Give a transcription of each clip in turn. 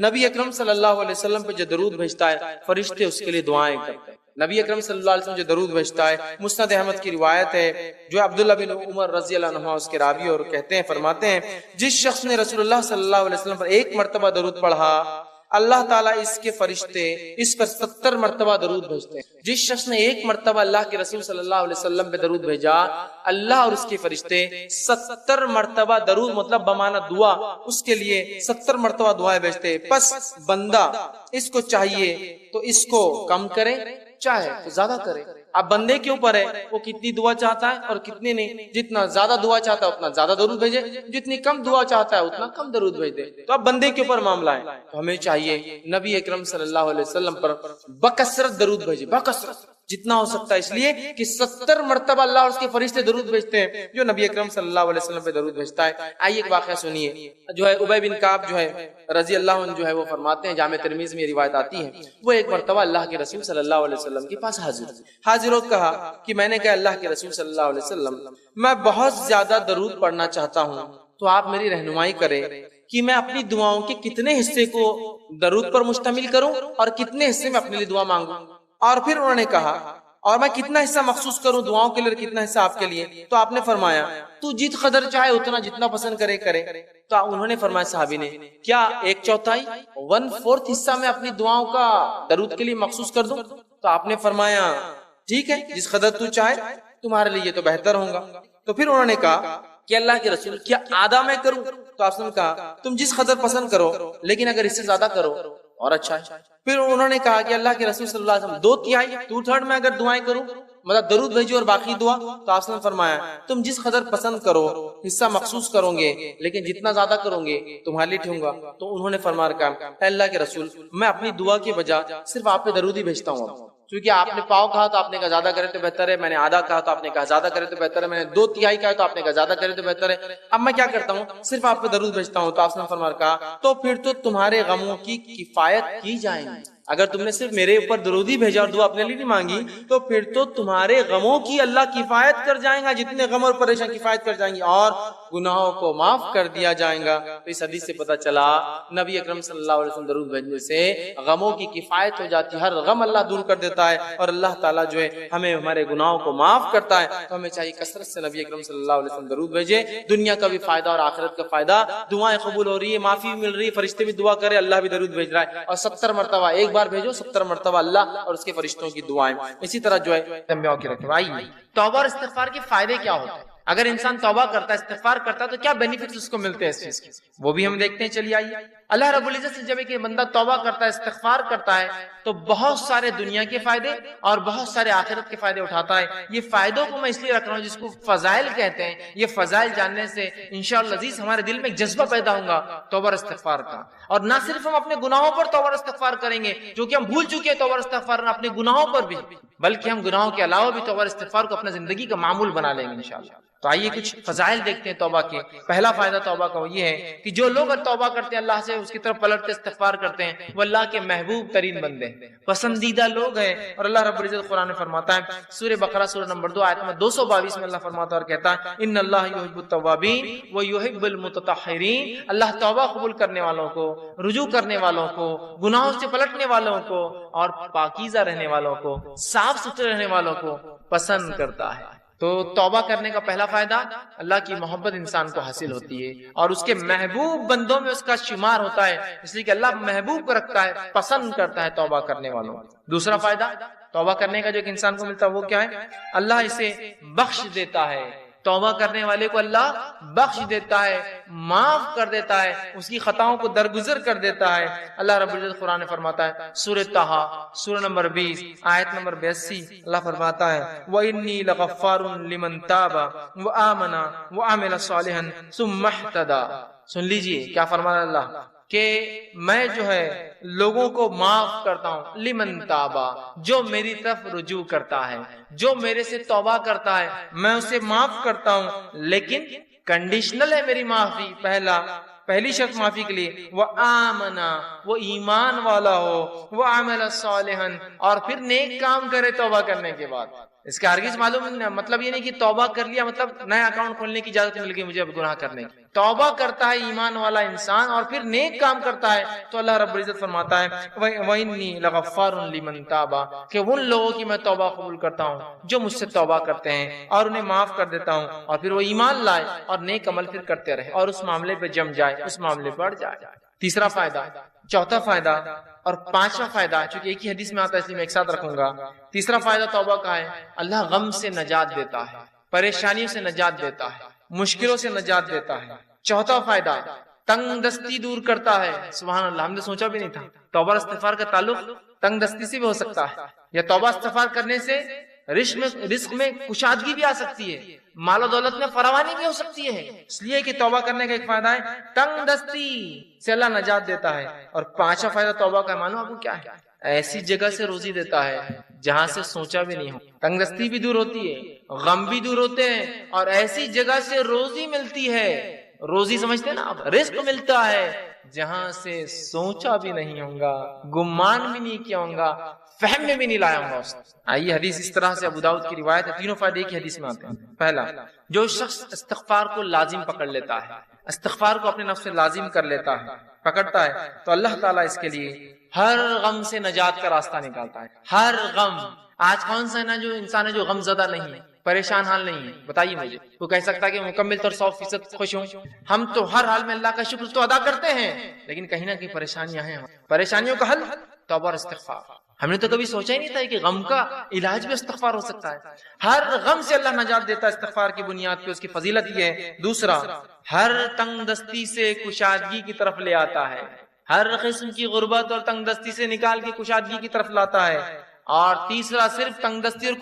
نبی اکرم صلی اللہ علیہ وسلم پہ جو درود بھیجتا ہے فرشتے اس کے لیے دعائیں کرتے ہیں. نبی اکرم صلی اللہ علیہ وسلم جو درود بھیجتا ہے، مسند احمد کی روایت ہے جو عبداللہ بن عمر رضی اللہ عنہ اس کے راوی اور کہتے ہیں، فرماتے ہیں جس شخص نے رسول اللہ صلی اللہ علیہ وسلم پر ایک مرتبہ درود پڑھا اللہ تعالیٰ اس کے فرشتے اس پر 70 مرتبہ درود بھیجتے ہیں. جس شخص نے ایک مرتبہ اللہ کے رسول صلی اللہ علیہ وسلم پہ درود بھیجا اللہ اور اس کے فرشتے 70 مرتبہ درود مطلب بمانا دعا اس کے لیے 70 مرتبہ دعائیں بھیجتے. پس بندہ اس کو چاہیے تو اس کو کم کرے چاہے تو زیادہ کرے. اب بندے کے اوپر ہے وہ کتنی دعا چاہتا ہے اور کتنی نہیں. جتنا زیادہ دعا چاہتا ہے اتنا زیادہ درود بھیجے، جتنی کم دعا چاہتا ہے اتنا کم درود بھیج دے. تو اب بندے کے اوپر معاملہ ہے. تو ہمیں چاہیے نبی اکرم صلی اللہ علیہ وسلم پر بکثرت درود بھیجے، بکثرت جتنا ہو سکتا ہے، اس لیے کہ 70 مرتبہ اللہ اور اس کے فرشتے درود بھیجتے ہیں جو نبی اکرم صلی اللہ علیہ وسلم پہ درود بھیجتا ہے. آئیے ایک واقعہ سنیے. جو ہے ابی بن کعب جو ہے رضی اللہ عنہ جو ہے وہ فرماتے ہیں، جامع ترمذی میں روایت آتی ہے، وہ ایک مرتبہ اللہ کے رسول صلی اللہ علیہ وسلم کے پاس حاضر ہو کہا کہ میں نے کہا اللہ کے رسول صلی اللہ علیہ وسلم میں بہت زیادہ درود پڑھنا چاہتا ہوں تو آپ میری رہنمائی کریں کہ میں اپنی دعاؤں کے کتنے حصے کو درود پر مشتمل کروں اور کتنے حصے میں اپنے لیے دعا مانگوں. اور پھر انہوں نے کہا اور میں کتنا حصہ مخصوص کروں دعاؤں کے لیے، کتنا حصہ آپ کے لیے. تو آپ نے فرمایا تو جت قدر چاہے اتنا، جتنا پسند کرے کرے. تو انہوں نے فرمایا صحابی نے کیا 1/4 1/4 حصہ میں اپنی دعاؤں کا درود کے لیے مخصوص کر دوں؟ تو آپ نے فرمایا ٹھیک ہے جس قدر تو چاہے، تمہارے لیے یہ تو بہتر ہوگا. تو پھر انہوں نے کہا کہ اللہ کے رسول کیا آدھا میں کروں؟ تو آپ نے کہا تم جس قدر پسند کرو لیکن اگر اس سے زیادہ کرو اور اچھا ہے. پھر انہوں نے کہا کہ اللہ کے رسول صلی اللہ علیہ وسلم 2/3 2/3 میں اگر دعائیں کروں مطلب درود بھیجو اور باقی دعا. تو آپ نے فرمایا تم جس قدر پسند کرو حصہ مخصوص کرو گے لیکن جتنا زیادہ کرو گے تمہارے لیے ٹھیک ہوگا. تو انہوں نے فرمایا کہا اے اللہ کے رسول میں اپنی دعا کے بجائے صرف آپ پہ درود ہی بھیجتا ہوں. کیونکہ آپ نے پاؤ کہا تو آپ نے کہا زیادہ کرے تو بہتر ہے، میں نے آدھا کہا تو آپ نے کہا زیادہ کرے تو بہتر ہے، میں نے 2/3 کہا تو آپ نے کہا زیادہ کرے تو بہتر ہے. اب میں کیا کرتا ہوں صرف آپ پہ درود بھیجتا ہوں. تو آپ نے فرمایا کہا تو پھر تو تمہارے غموں کی کفایت کی جائے گی. اگر تم نے صرف میرے اوپر درود ہی بھیجا اور دعا اپنے لیے نہیں مانگی تو پھر تو تمہارے غموں کی اللہ کفایت کر جائے گا، جتنے غم اور پریشان کفایت کر جائیں گی اور گناہوں کو معاف کر دیا جائے گا. تو اس حدیث سے پتہ چلا نبی اکرم صلی اللہ علیہ وسلم درود بھیجنے سے غموں کی کفایت ہو جاتی ہے، ہر غم اللہ دور کر دیتا ہے اور اللہ تعالیٰ جو ہے ہمیں ہمارے گناہوں کو معاف کرتا ہے. تو ہمیں چاہیے کثرت سے نبی اکرم صلی اللہ علیہ وسلم درود بھیجے. دنیا کا بھی فائدہ اور آخرت کا فائدہ، دعائیں قبول ہو رہی ہے، معافی مل رہی ہے، فرشتے بھی دعا کرے، اللہ بھی درود بھیج رہا ہے. اور 70 مرتبہ ایک بار بھیجو، 70 مرتبہ اللہ اور اس کے فرشتوں کی دعائیں. اسی طرح جو ہے توبہ اور استغفار کے فائدے کیا ہوتے ہیں؟ اگر انسان توبہ کرتا ہے، استغفار کرتا ہے تو کیا بینیفٹس اس کو ملتے ہیں اس چیز کے، وہ بھی ہم دیکھتے ہیں. چلیے آئیے. اللہ رب العزت سے جب ایک بندہ توبہ کرتا ہے، استغفار کرتا ہے تو بہت سارے دنیا کے فائدے اور بہت سارے آخرت کے فائدے اٹھاتا ہے. یہ فائدوں کو میں اس لیے رکھ رہا ہوں جس کو فضائل کہتے ہیں. یہ فضائل جاننے سے انشاءاللہ عزیز ہمارے دل میں ایک جذبہ پیدا ہوگا توبہ اور استغفار کا. اور نہ صرف ہم اپنے گناہوں پر توبہ اور استغفار کریں گے جو کہ ہم بھول چکے ہیں توبہ اور استغفار اپنے گناہوں پر بھی، بلکہ ہم گناہوں کے علاوہ بھی توبہ اور استغفار کو اپنا زندگی کا معمول بنا لیں گے انشاءاللہ. تو آئیے کچھ فضائل دیکھتے ہیں توبہ کے. پہلا فائدہ توبہ کا وہ یہ ہے کہ جو لوگ توبہ کرتے ہیں اللہ سے اس کی طرف پلٹ کے استغفار کرتے ہیں وہ اللہ کے محبوب ترین بندے ہیں، پسندیدہ لوگ ہیں. اور اللہ رب العزت قرآن میں فرماتا ہے سورہ بقرہ سورہ نمبر 2 آیت نمبر 222 میں اللہ فرماتا ہے اور کہتا ہے ان اللہ یحب التوابین و یحب المتطہرین. اللہ توبہ قبول کرنے والوں کو، رجوع کرنے والوں کو، گناہوں سے پلٹنے والوں کو اور پاکیزہ رہنے والوں کو، صاف ستھرے رہنے والوں کو پسند کرتا ہے. تو توبہ کرنے کا پہلا فائدہ اللہ کی محبت انسان کو حاصل ہوتی ہے اور اس کے محبوب بندوں میں اس کا شمار ہوتا ہے، اس لیے کہ اللہ محبوب کو رکھتا ہے، پسند کرتا ہے توبہ کرنے والوں. دوسرا فائدہ توبہ کرنے کا جو ایک انسان کو ملتا ہے وہ کیا ہے؟ اللہ اسے بخش دیتا ہے. توبہ کرنے والے کو اللہ بخش دیتا ہے، معاف کر دیتا ہے، اس کی خطاؤں کو درگزر کر دیتا ہے. اللہ رب العزت قرآن فرماتا ہے سورہ طٰہٰ سورہ نمبر 20 آیت نمبر 82 اللہ فرماتا ہے وَإِنِّي لَغَفَّارٌ لِمَن تَابَ وَآمَنَ وَعَمِلَ صَالِحًا ثُمَّ اهْتَدَىٰ. سن لیجئے کیا فرمایا اللہ کہ میں جو ہے لوگوں کو معاف کرتا ہوں، لمن تابا جو میری طرف رجوع کرتا ہے، جو میرے سے توبہ کرتا ہے میں اسے معاف کرتا ہوں، لیکن کنڈیشنل ہے میری معافی. پہلی شرط معافی کے لیے وہ آمنا، وہ ایمان والا ہو، وہ عمل صالحا اور پھر نیک کام کرے توبہ کرنے کے بعد. اس کا ہرگز معلوم مطلب یہ نہیں کہ توبہ کر لیا مطلب نیا اکاؤنٹ کھولنے کی اجازت مل گئی مجھے اب گناہ کرنے کی. توبہ کرتا ہے ایمان والا انسان اور پھر نیک کام کرتا ہے تو اللہ رب العزت فرماتا ہے وَإِنِّي لَغَفَّارٌ لِمَن تَابَ کہ ان لوگوں کی میں توبہ قبول کرتا ہوں جو مجھ سے توبہ کرتے ہیں اور انہیں معاف کر دیتا ہوں اور پھر وہ ایمان لائے اور نیک عمل پھر کرتے رہے اور اس معاملے پہ جم جائے، اس معاملے پر اڑ جائے۔ تیسرا فائدہ، چوتھا فائدہ اور پانچواں فائدہ، چونکہ ایک ہی حدیث میں آتا ہے اس لیے میں ایک ساتھ رکھوں گا۔ تیسرا فائدہ توبہ کا ہے، اللہ غم سے نجات دیتا ہے، پریشانیوں سے نجات دیتا ہے، مشکلوں سے نجات دیتا ہے۔ چوتھا فائدہ، تنگ دستی دور کرتا ہے۔ سبحان اللہ، ہم نے سوچا بھی نہیں تھا توبہ استغفار کا تعلق تنگ دستی سے بھی ہو سکتا ہے، یا توبہ استغفار کرنے سے رزق میں کشادگی بھی آ سکتی ہے، مال و دولت میں فراوانی بھی ہو سکتی ہے۔ اس لیے کہ توبہ کرنے کا ایک فائدہ ہے تنگ دستی سے اللہ نجات دیتا ہے۔ اور پانچواں فائدہ توبہ کا معلوم آپ کو کیا ہے؟ ایسی جگہ سے روزی دیتا ہے جہاں سے سوچا بھی نہیں ہو۔ تنگ دستی بھی دور ہوتی ہے، غم بھی دور ہوتے ہیں، اور ایسی جگہ سے روزی ملتی ہے، روزی سمجھتے ہیں نا، رزق ملتا ہے جہاں سے سوچا بھی نہیں ہوگا، گمان بھی نہیں کیا ہوگا، فہم میں بھی نہیں لایا ہوگا اس نے۔ آئیے حدیث اس طرح سے ابو داؤد کی روایت ہے، تینوں فائدے ایک حدیث میں آتے ہیں۔ پہلا، جو شخص استغفار کو لازم پکڑ لیتا ہے، استغفار کو اپنے نفس سے لازم کر لیتا ہے، پکڑتا ہے، تو اللہ تعالیٰ اس کے لیے ہر غم سے نجات کا راستہ نکالتا ہے۔ ہر غم، آج کون سا نا جو انسان ہے جو غم زدہ نہیں ہے، پریشان حال نہیں ہے؟ بتائیے مجھے، وہ کہہ سکتا ہے کہ مکمل طور 100% خوش ہوں؟ ہم تو ہر حال میں اللہ کا شکر تو ادا کرتے ہیں، لیکن کہیں نہ کہیں پریشانیاں ہیں۔ پریشانیوں کا حل توبہ اور استغفار۔ ہم نے تو کبھی سوچا ہی نہیں تھا کہ غم کا علاج بھی استغفار ہو سکتا ہے۔ ہر غم سے اللہ نجات دیتا ہے استغفار کی بنیاد پہ، اس کی فضیلت یہ ہے۔ دوسرا، ہر تنگ دستی سے کشادگی کی طرف لے آتا ہے، ہر قسم کی غربت اور تنگ دستی سے نکال کے کشادگی کی طرف لاتا ہے۔ اور تیسرا، صرف تنگ دستی اور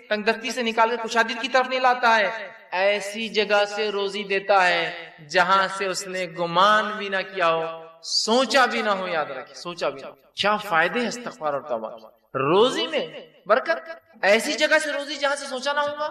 تنگ دستی سے نکال کے کشادگی کی طرف نہیں لاتا ہے، ایسی جگہ سے روزی دیتا ہے جہاں سے اس نے گمان بھی نہ کیا ہو، سوچا بھی نہ ہو۔ یاد رکھیں، سوچا بھی نہ ہو۔ کیا فائدے ہیں استغفار اور توبہ؟ روزی میں برکت، ایسی جگہ سے روزی جہاں سے سوچا نہ ہوگا،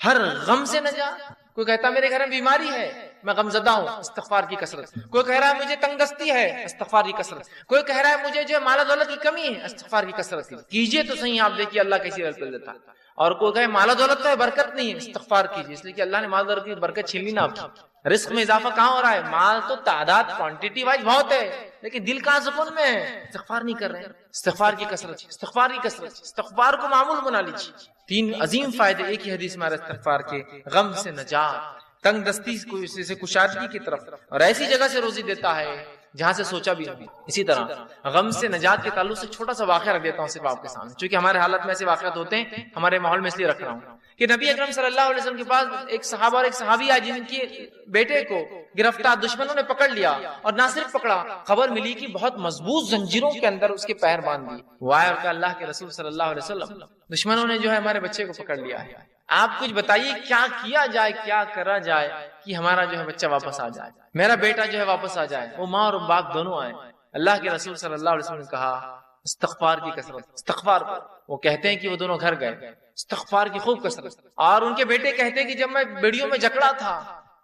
ہر غم سے نجات۔ کوئی کہتا میرے گھر میں بیماری ہے، میں غم زدہ ہوں، استغفار کی کثرت۔ کوئی کہہ رہا ہے مجھے تنگ دستی ہے، استغفار کی کثرت۔ کوئی کہہ رہا ہے مجھے جو مال و دولت کی کمی ہے، استغفار کی کثرت کیجئے تو صحیح، آپ دیکھیے اللہ کیسی برکت دیتا ہے۔ اور کوئی کہے مال و دولت تو ہے، برکت نہیں ہے، استغفار کیجئے، اس لیے کہ اللہ نے مال و دولت کی برکت چھین لی نا آپ کی۔ رزق میں اضافہ کہاں ہو رہا ہے؟ مال تو تعداد کوانٹٹی وائز بہت ہے، لیکن دل کہاں سکون میں ہے؟ استغفار نہیں کر رہے ہیں۔ استغفار کی کثرت، استغفار کی کثرت، استغفار کو معمول بنا لیجیے۔ تین عظیم فائدے ایک ہی حدیث میں استغفار کے، غم سے نجات، تنگ دستی سے کشادگی کی طرف، اور ایسی جگہ سے روزی دیتا ہے جہاں سے سوچا بھی نہیں۔ اسی طرح غم سے نجات کے تعلق سے چھوٹا سا واقعہ رکھ دیتا ہوں صرف آپ کے سامنے، چونکہ ہمارے حالت میں ایسے واقعات ہوتے ہیں، ہمارے ماحول میں، اس لیے رکھ رہا ہوں کہ نبی اکرم صلی اللہ علیہ وسلم کے پاس ایک صحابہ اور ایک صحابی آئے جن کے بیٹے کو گرفتار دشمنوں نے پکڑ لیا، اور نہ صرف پکڑا، خبر ملی کہ بہت مضبوط زنجیروں کے اندر اس کے پیر باندھ دیے۔ وہ آئے اور کہا اللہ کے رسول صلی اللہ علیہ وسلم، دشمنوں نے جو ہے ہمارے بچے کو پکڑ لیا ہے، آپ کچھ بتائیے کیا کیا جائے، کیا کرا جائے کہ ہمارا جو ہے بچہ واپس آ جائے، میرا بیٹا جو ہے واپس آ جائے، وہ ماں اور باپ دونوں آئے۔ اللہ کے رسول صلی اللہ علیہ وسلم نے کہا استغفار کی کثرت، استغفار۔ وہ کہتے ہیں کہ وہ دونوں گھر گئے، استغفار کی خوب کثرت۔ اور ان کے بیٹے کہتے ہیں کہ جب میں بیڑیوں میں جکڑا تھا،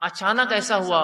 اچانک ایسا ہوا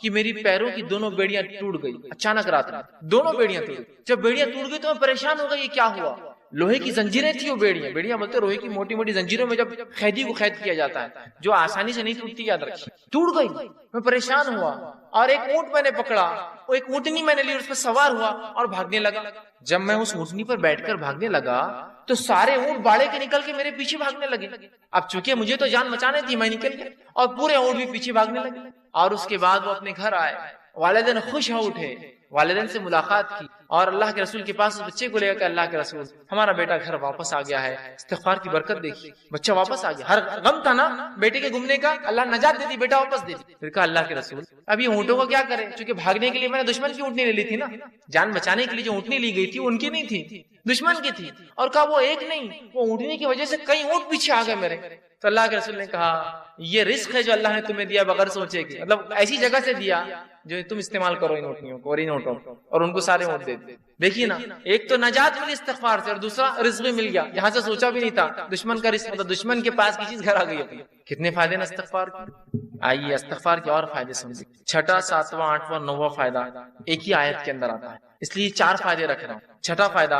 کہ میری پیروں کی دونوں بیڑیاں ٹوٹ گئی، اچانک رات میں دونوں بیڑیاں ٹوٹ گئی۔ جب بیڑیاں ٹوٹ گئی تو میں پریشان ہو گئی، یہ کیا ہوا؟ لوہے کی زنجیریں تھی وہ بیڑیاں بولتے لوہے کی موٹی موٹی زنجیروں میں جب قیدی کو قید کیا جاتا ہے جو آسانی سے نہیں ٹوٹتی، یاد رکھیے، ٹوٹ گئی۔ میں پریشان ہوا اور ایک اونٹ میں نے پکڑا، وہ ایک اونٹنی میں نے لی، اس پر سوار ہوا اور بھاگنے لگا۔ جب میں اس اونٹنی پر بیٹھ کر بھاگنے لگا تو سارے اونٹ باڑے کے نکل کے میرے پیچھے بھاگنے لگے۔ اب چونکہ مجھے تو جان بچانے تھی، میں نکل گیا اور پورے اونٹ بھی پیچھے بھاگنے لگے۔ اور اس کے بعد وہ اپنے گھر آئے، والدین خوش ہو اٹھے، والدین سے ملاقات کی اور اللہ کے رسول کے پاس اس بچے کو لے کر اللہ کے رسول ہمارا بیٹا گھر واپس آ گیا ہے، استغفار کی برکت دیکھی، بچہ واپس آ گیا۔ ہر غم تھا نا بیٹے کے گمنے کا، اللہ نجات دے دی، بیٹا واپس دے دی۔ پھر کہا اللہ کے رسول اب یہ اونٹوں کو کیا کریں؟ چونکہ بھاگنے کے لیے میں نے دشمن کی اونٹنی لے لی تھی نا، جان بچانے کے لیے جو اونٹنی لی گئی تھی ان کی نہیں تھی، دشمن کی تھی۔ اور کہا وہ ایک نہیں، وہ اونٹنی کی وجہ سے کئی اونٹ پیچھے آ گئے میرے۔ تو اللہ کے رسول نے کہا یہ رزق ہے جو اللہ نے تمہیں دیا بغیر سوچے کہ، مطلب ایسی جگہ سے دیا جو تم استعمال کرو ان اونٹنیوں کو اور ان اونٹوں کو، اور ان کو سارے اونٹ دے دے۔ دیکھیے نا، ایک تو نجات ملی استغفار سے، اور دوسرا رزق بھی مل گیا جہاں سے سوچا بھی نہیں تھا۔ دشمن کا رزق، مطلب دشمن کے پاس کی چیز گھر آ گئی اپنی۔ کتنے فائدے نا استغفار کے۔ آئیے استغفار کے اور فائدے سمجھیں۔ چھٹا، ساتواں، آٹھواں، نواں فائدہ ایک ہی آیت کے اندر آتا ہے۔ اس لیے 4 فائدے رکھ رہا ہوں۔ چھٹا فائدہ،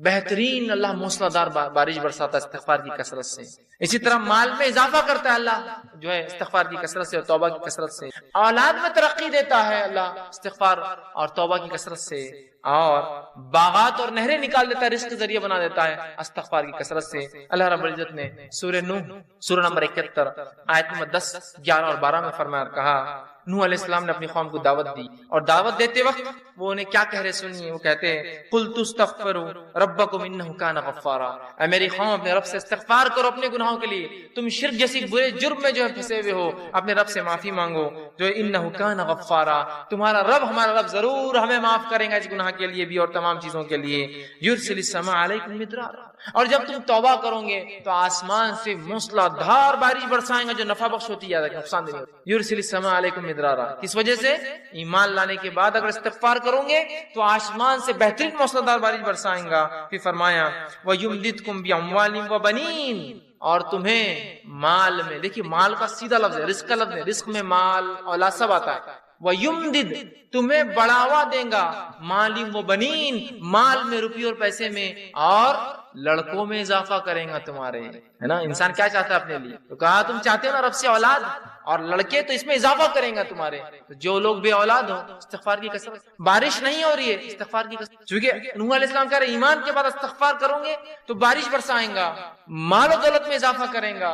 بہترین اللہ موسلادھار بارش برساتا ہے استغفار کی کثرت سے۔ اسی طرح مال میں اضافہ کرتا ہے اللہ جو ہے استغفار کی کثرت سے اور توبہ کی کثرت سے۔ اولاد میں ترقی دیتا ہے اللہ استغفار اور توبہ کی کثرت سے، اور باغات اور نہریں نکال دیتا ہے، رزق کے ذریعے بنا دیتا ہے استغفار کی کثرت سے۔ اللہ رب العزت نے سورہ نوح سورہ نمبر 71 آیت نمبر 10، 11 اور 12 میں فرمایا، کہا نوح علیہ السلام نے اپنی قوم کو دعوت دی، اور دعوت دیتے وقت وہ انہیں کیا کہہ رہے سنیے، وہ کہتے ہیں قُلْتُ اسْتَغْفِرُوا رَبَّكُمْ إِنَّهُ كَانَ غَفَّارًا، اے میری قوم اپنے رب سے استغفار کرو اپنے گناہوں کے لیے، تم شرک جیسی برے جرم میں جو ہے پھنسے ہوئے ہو، اپنے رب سے معافی مانگو جو إِنَّهُ كَانَ غَفَّارًا، تمہارا رب ہمارا رب ضرور ہمیں معاف کرے گا اس گناہ کے لیے بھی اور تمام چیزوں کے لیے۔ يُرْسِلِ السَّمَاءَ عَلَيْكُمْ مِدْرَارًا، اور جب تم توبہ کرو گے تو آسمان سے موسلا دھار بارش برسائیں گا جو نفع بخش ہوتی ہے، نقصان نہیں ہوتی۔ يُرْسِلِ السَّمَاءَ عَلَيْكُمْ مِدْرَارًا، کس وجہ سے؟ ایمان لانے کے بعد اگر استغفار کرو گے تو آسمان سے بہترین موسلادھار بارش برسائیں گا۔ پھر فرمایا وَيُمْدِدْكُمْ بِأَمْوَالٍ وَبَنِينَ، اور تمہیں مال میں، دیکھیے مال کا سیدھا لفظ ہے، رزق کا لفظ ہے، رزق میں مال اولاد سب آتا ہے۔ وَيُمْدِدْ، تمہیں بڑھاوا دیں گا، مالی و بنین، مال میں، روپیے اور پیسے میں، اور لڑکوں میں اضافہ کریں گا تمہارے، ہے نا؟ انسان کیا چاہتا ہے اپنے لیے؟ تو کہا تم چاہتے ہو نا رب سے اولاد اور لڑکے، تو اس میں اضافہ کریں گا تمہارے۔ تو جو لوگ بے اولاد ہو استغفار کی کثرت، بارش نہیں ہو رہی ہے استغفار کی کثرت، چونکہ نوح علیہ السلام کہہ رہے ایمان کے بعد استغفار کرو گے تو بارش برسائیں گا، مال و دولت میں اضافہ کریں گا،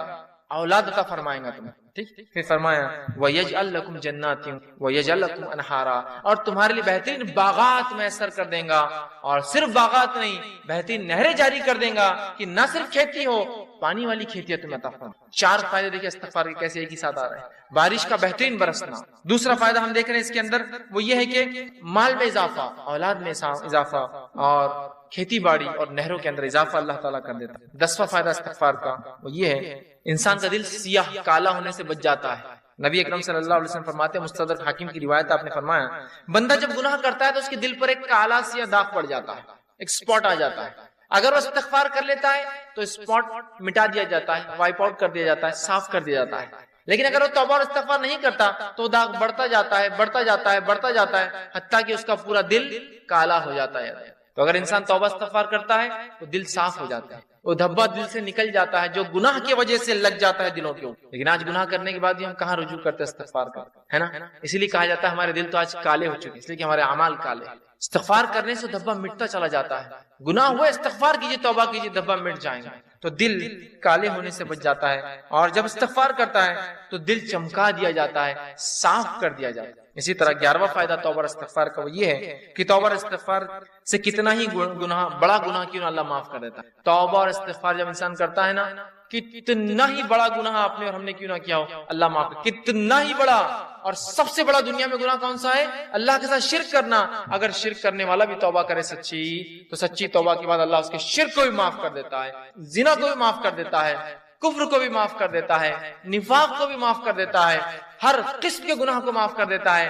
اولاد عطا فرمائیں گا تمہیں، ٹھیک۔ پھر فرمایا وَيَجْعَلْ لَكُمْ جَنَّاتٍ وَيَجْعَلْ لَكُمْ أَنْهَارًا، اور تمہارے لیے بہترین باغات میسر کر دیں گا، اور صرف باغات نہیں بہترین نہریں جاری کر دیں گا کہ نہ صرف کھیتی ہو، پانی والی کھیتی ہے تمہیں عطا فرمائے۔ 4 فائدے دیکھیں استغفار کے کیسے ایک ہی ساتھ آ رہے ہیں۔ بارش کا بہترین برسنا، دوسرا فائدہ ہم دیکھ رہے ہیں اس کے اندر وہ یہ ہے کہ مال میں اضافہ، اولاد میں اضافہ، اور کھیتی باڑی اور نہروں کے اندر اضافہ اللہ تعالیٰ کر دیتا ہے۔ 10واں فائدہ استغفار کا وہ یہ ہے انسان کا دل سیاہ کالا ہونے سے بچ جاتا ہے۔ نبی اکرم صلی اللہ علیہ وسلم فرماتے ہیں، مستدرک حاکم کی روایت آپ نے فرمایا، بندہ جب گناہ کرتا ہے تو اس کے دل پر ایک کالا سیاہ داغ پڑ جاتا ہے، ایک سپاٹ آ جاتا ہے۔ اگر وہ استغفار کر لیتا ہے تو سپاٹ مٹا دیا جاتا ہے، وائپ آؤٹ کر دیا جاتا ہے، صاف کر دیا جاتا ہے۔ لیکن اگر وہ توبہ اور استغفار نہیں کرتا تو داغ بڑھتا جاتا ہے، بڑھتا جاتا ہے، بڑھتا جاتا ہے، حتیٰ کہ اس کا پورا دل کالا ہو جاتا ہے۔ تو اگر انسان توبہ استغفار کرتا ہے تو دل صاف ہو جاتا ہے، وہ دھبا دل سے نکل جاتا ہے جو گناہ کی وجہ سے لگ جاتا ہے دلوں کے اوپر۔ لیکن آج گناہ کرنے کے بعد بھی ہم کہاں رجوع کرتے استغفار کا، ہے نا؟ اسی لیے کہا جاتا ہے ہمارے دل تو آج کالے ہو چکے، اس لیے کہ ہمارے اعمال کالے۔ استغفار کرنے سے دھبا مٹتا چلا جاتا ہے، گناہ ہوئے استغفار کیجیے، توبہ کیجیے، دھبا مٹ جائیں گا، تو دل کالے ہونے سے بچ جاتا ہے۔ اور جب استغفار کرتا ہے تو دل چمکا دیا جاتا ہے، صاف کر دیا جاتا ہے۔ اسی طرح 11واں فائدہ توبہ اور استغفار کا وہ یہ ہے کہ توبہ اور استغفار سے کتنا ہی گناہ، بڑا گناہ کیوں نہ اللہ معاف کر دیتا ہے۔ توبہ اور استغفار جب انسان کرتا ہے نا، کتنا ہی بڑا گناہ آپ نے اور ہم نے کیوں نہ کیا ہو اللہ معاف کر، کتنا ہی بڑا۔ اور سب سے بڑا دنیا میں گناہ کون سا ہے؟ اللہ کے ساتھ شرک کرنا۔ اگر شرک کرنے والا بھی توبہ کرے سچی، تو سچی توبہ کے بعد اللہ اس کے شرک کو بھی معاف کر دیتا ہے، زنا کو بھی معاف کر دیتا ہے، کفر کو بھی معاف کر دیتا ہے، نفاق کو بھی معاف کر دیتا ہے، ہر قسم کے گناہ کو معاف کر دیتا ہے۔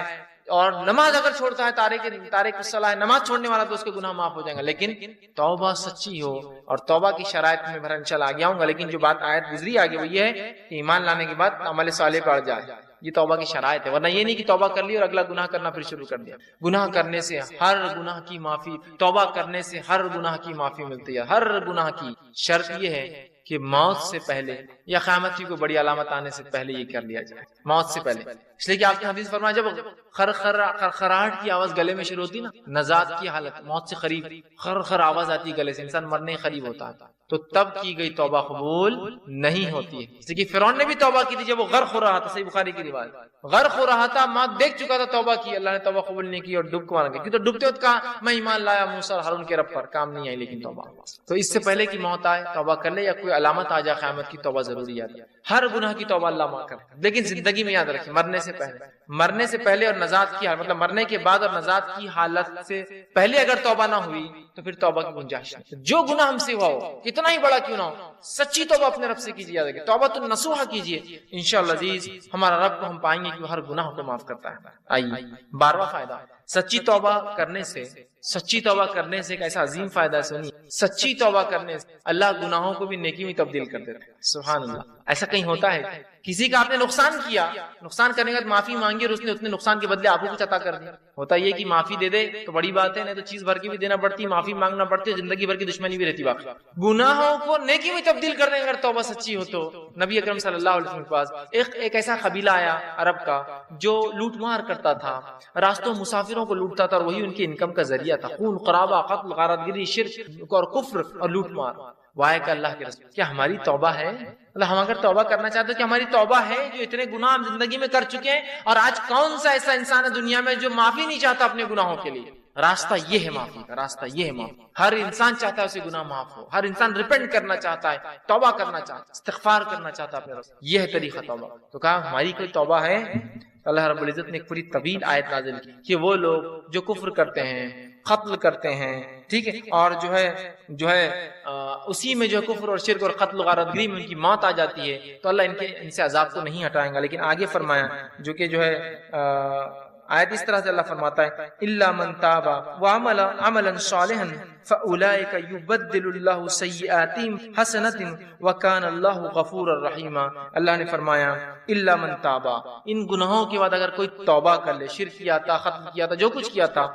اور نماز اگر چھوڑتا ہے، تارک الصلاۃ، نماز چھوڑنے والا، تو اس کے گناہ معاف ہو جائیں گے، لیکن توبہ سچی ہو۔ اور توبہ کی شرائط میں بھر انشاءاللہ آگے آؤں گا، لیکن جو بات آیت گزری آگے وہ یہ ہے کہ ایمان لانے کے بعد عمل صالح بڑھ جائے، یہ توبہ کی شرائط ہے۔ ورنہ یہ نہیں کہ توبہ کر لی اور اگلا گناہ کرنا پھر شروع کر دیا۔ گناہ کرنے سے ہر گناہ کی معافی، توبہ کرنے سے ہر گناہ کی معافی ملتی ہے، ہر گناہ کی۔ شرط یہ ہے کہ موت سے پہلے یا قیامت کی کوئی بڑی علامت آنے سے پہلے یہ کر لیا جائے، موت سے پہلے۔ اس لیے کہ آپ نے حدیث فرمایا جب خرخراہٹ کی آواز گلے میں شروع ہوتی نا، نزات کی حالت، موت سے قریب خرخر آواز آتی گلے سے، انسان مرنے قریب ہوتا ہے، تو تب کی گئی توبہ قبول نہیں ہوتی ہے۔ اس لیے کہ فرعون نے بھی توبہ کی تھی جب وہ غرق ہو رہا تھا، صحیح بخاری کی روایت، غرق ہو رہا تھا، ماں دیکھ چکا تھا، توبہ کی، اللہ نے توبہ قبول نہیں کی اور ڈوب کو مارا گیا، کیونکہ ڈوبتے وقت کہا میں ایمان لایا موسیٰ اور ہارون کے رب پر، کام نہیں آئی لیکن توبہ۔ تو اس سے پہلے کی موت آئے توبہ کر لے، یا کوئی علامت آ جائے قیامت کی، توبہ ضروری ہے۔ ہر گناہ کی توبہ اللہ معاف کرے، لیکن زندگی میں یاد رکھیں مرنے سے پہلے اور نجات کی حالت، مطلب مرنے کے بعد اور نجات کی حالت سے پہلے اگر توبہ نہ ہوئی تو پھر توبہ کی گنجائش نہیں۔ جو گناہ ہم سے ہوا ہو، کتنا ہی بڑا کیوں نہ ہو، سچی توبہ اپنے رب سے کیجیے، یاد رکھیں توبۃ النصوحہ کیجیے، انشاءاللہ عزیز ہمارا رب کو ہم پائیں گے کہ وہ ہر گناہ کو معاف کرتا ہے۔ آئیے 12واں فائدہ، سچی توبہ کرنے سے ایک ایسا عظیم فائدہ ہے، سنیے، سچی توبہ کرنے سے اللہ گناہوں کو بھی نیکی میں تبدیل کر دیتا ہے۔ سبحان اللہ، ایسا کہیں ہوتا ہے کسی کا آپ نے نقصان کیا، نقصان کرنے کے بعد معافی مانگی اور اس نے اتنے نقصان کے بدلے آپ کو کچھ عطا کر دیا. ہوتا یہ کہ معافی دے دے تو بڑی بات ہے، نہیں تو چیز بھر کے بھی دینا پڑتی، معافی مانگنا پڑتی ہے، زندگی بھر کی دشمنی بھی رہتی. باقی گناہوں کو نیکی میں تبدیل کرنے اگر توبہ سچی ہو تو نبی اکرم صلی اللہ علیہ وسلم کے پاس ایک ایسا قبیلہ آیا عرب کا جو لوٹ مار کرتا تھا، راستوں مسافروں کو لوٹتا تھا اور وہی ان کی انکم کا ذریعہ تھا. خون قرابہ، قتل، غارت گری، شرک اور کفر اور لوٹ مار. وائے کہ اللہ کے رسول، کیا ہماری توبہ ہے؟ اللہ ہم اگر توبہ کرنا چاہتے ہیں کہ ہماری توبہ ہے جو اتنے گناہ ہم زندگی میں کر چکے ہیں، اور آج کون سا ایسا انسان ہے دنیا میں جو معافی نہیں چاہتا اپنے گناہوں کے لیے؟ راستہ یہ ہے معافی کا، راستہ یہ ہے معافی. ہر انسان چاہتا ہے اسے گناہ معاف ہو، ہر انسان ریپینٹ کرنا چاہتا ہے، توبہ کرنا چاہتا ہے، استغفار کرنا چاہتا ہے اپنے رب سے. یہ ہے طریقہ توبہ. تو کہا ہماری کوئی توبہ ہے؟ اللہ رب العزت نے ایک پوری طویل آیت نازل کی کہ وہ لوگ جو کفر کرتے ہیں، قتل کرتے ہیں، ٹھیک ہے، اور جو ہے اسی میں جو ہے کفر اور شرک اور قتل و غارت گری میں ان کی موت آ جاتی ہے، تو اللہ ان سے عذاب کو نہیں ہٹائیں گا. لیکن آگے فرمایا جو کہ جو ہے آیت اس طرح سے اللہ فرماتا ہے الا من تاب وعمل عملا صالحا فاولئک یبدل اللہ سیئاتہم حسنات وکان اللہ غفورا رحیما. اللہ نے فرمایا الا من تاب، ان گناہوں کے بعد اگر کوئی توبہ کر لے، شرک کیا تھا، قتل کیا تھا، جو کچھ کیا تھا،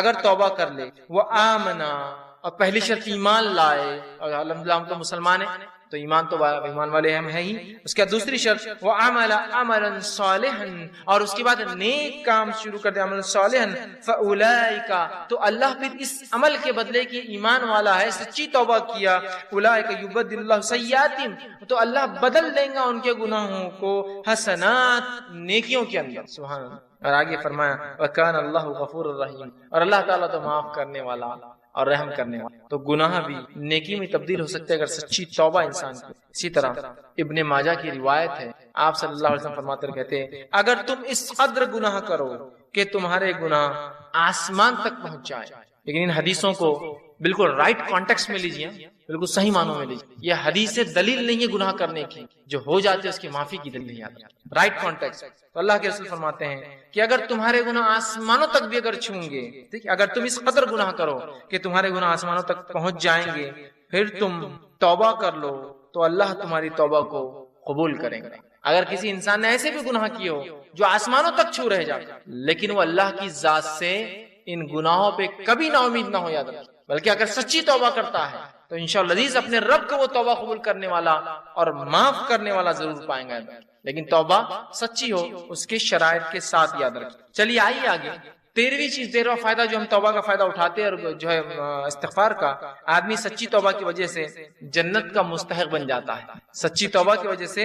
اگر توبہ کر لے، وآمنا، اور پہلی شرط ایمان لائے، اور الحمدللہ ہم تو مسلمان ہیں تو ایمان تو ایمان والے ہم ہیں ہی. اس کے بعد دوسری شرط وعمل عملا صالحا، اور اس کے بعد نیک کام شروع کر دے، عمل صالحا فاولئک، تو اللہ پھر اس عمل کے بدلے کہ ایمان والا ہے، سچی توبہ کیا، اولئک یبدل اللہ سیئاتہم، تو اللہ بدل دیں گا ان کے گناہوں کو حسنات، نیکیوں کے اندر. سبحان اللہ. اور آگے فرمایا وکان اللہ غفور الرحیم، اور اللہ تعالیٰ تو معاف کرنے والا اور رحم کرنے والا. تو گناہ بھی نیکی میں تبدیل ہو سکتے اگر سچی توبہ انسان کی. اسی طرح ابن ماجہ کی روایت ہے، آپ صلی اللہ علیہ وسلم فرماتے کہتے ہیں اگر تم اس قدر گناہ کرو کہ تمہارے گناہ آسمان تک پہنچ جائے. لیکن ان حدیثوں کو بالکل رائٹ کانٹیکس میں لیجیے، بالکل صحیح معنوں میں لیجیے. یہ حدیث دلیل نہیں ہے گناہ کرنے کی، جو ہو جاتے اس کی معافی کی دلیل نہیں آتی. Right context. تو اللہ کے رسول فرماتے ہیں کہ اگر تمہارے گناہ آسمانوں تک بھی اگر چھوئیں گے، ٹھیک، اگر تم اس قدر گناہ کرو کہ تمہارے گناہ آسمانوں تک پہنچ جائیں گے، پھر تم توبہ کر لو تو اللہ تمہاری توبہ کو قبول کریں گے. اگر کسی انسان نے ایسے بھی گناہ کیے ہو جو آسمانوں تک چھو رہ جائے، لیکن وہ اللہ کی ذات سے ان گناہوں پہ کبھی نا امید نہ ہو، یاد رکھیں، بلکہ اگر سچی توبہ کرتا ہے تو انشاءاللہ عزیز اپنے رب کو وہ توبہ قبول کرنے والا اور معاف کرنے والا ضرور پائیں گا. لیکن توبہ سچی ہو، اس کے شرائط کے ساتھ، یاد رکھیں. چلیے آئیے آگے. 13ویں چیز، 13واں فائدہ جو ہم توبہ کا فائدہ اٹھاتے ہیں اور جو ہے استغفار کا، آدمی سچی توبہ کی وجہ سے جنت کا مستحق بن جاتا ہے. سچی توبہ کی وجہ سے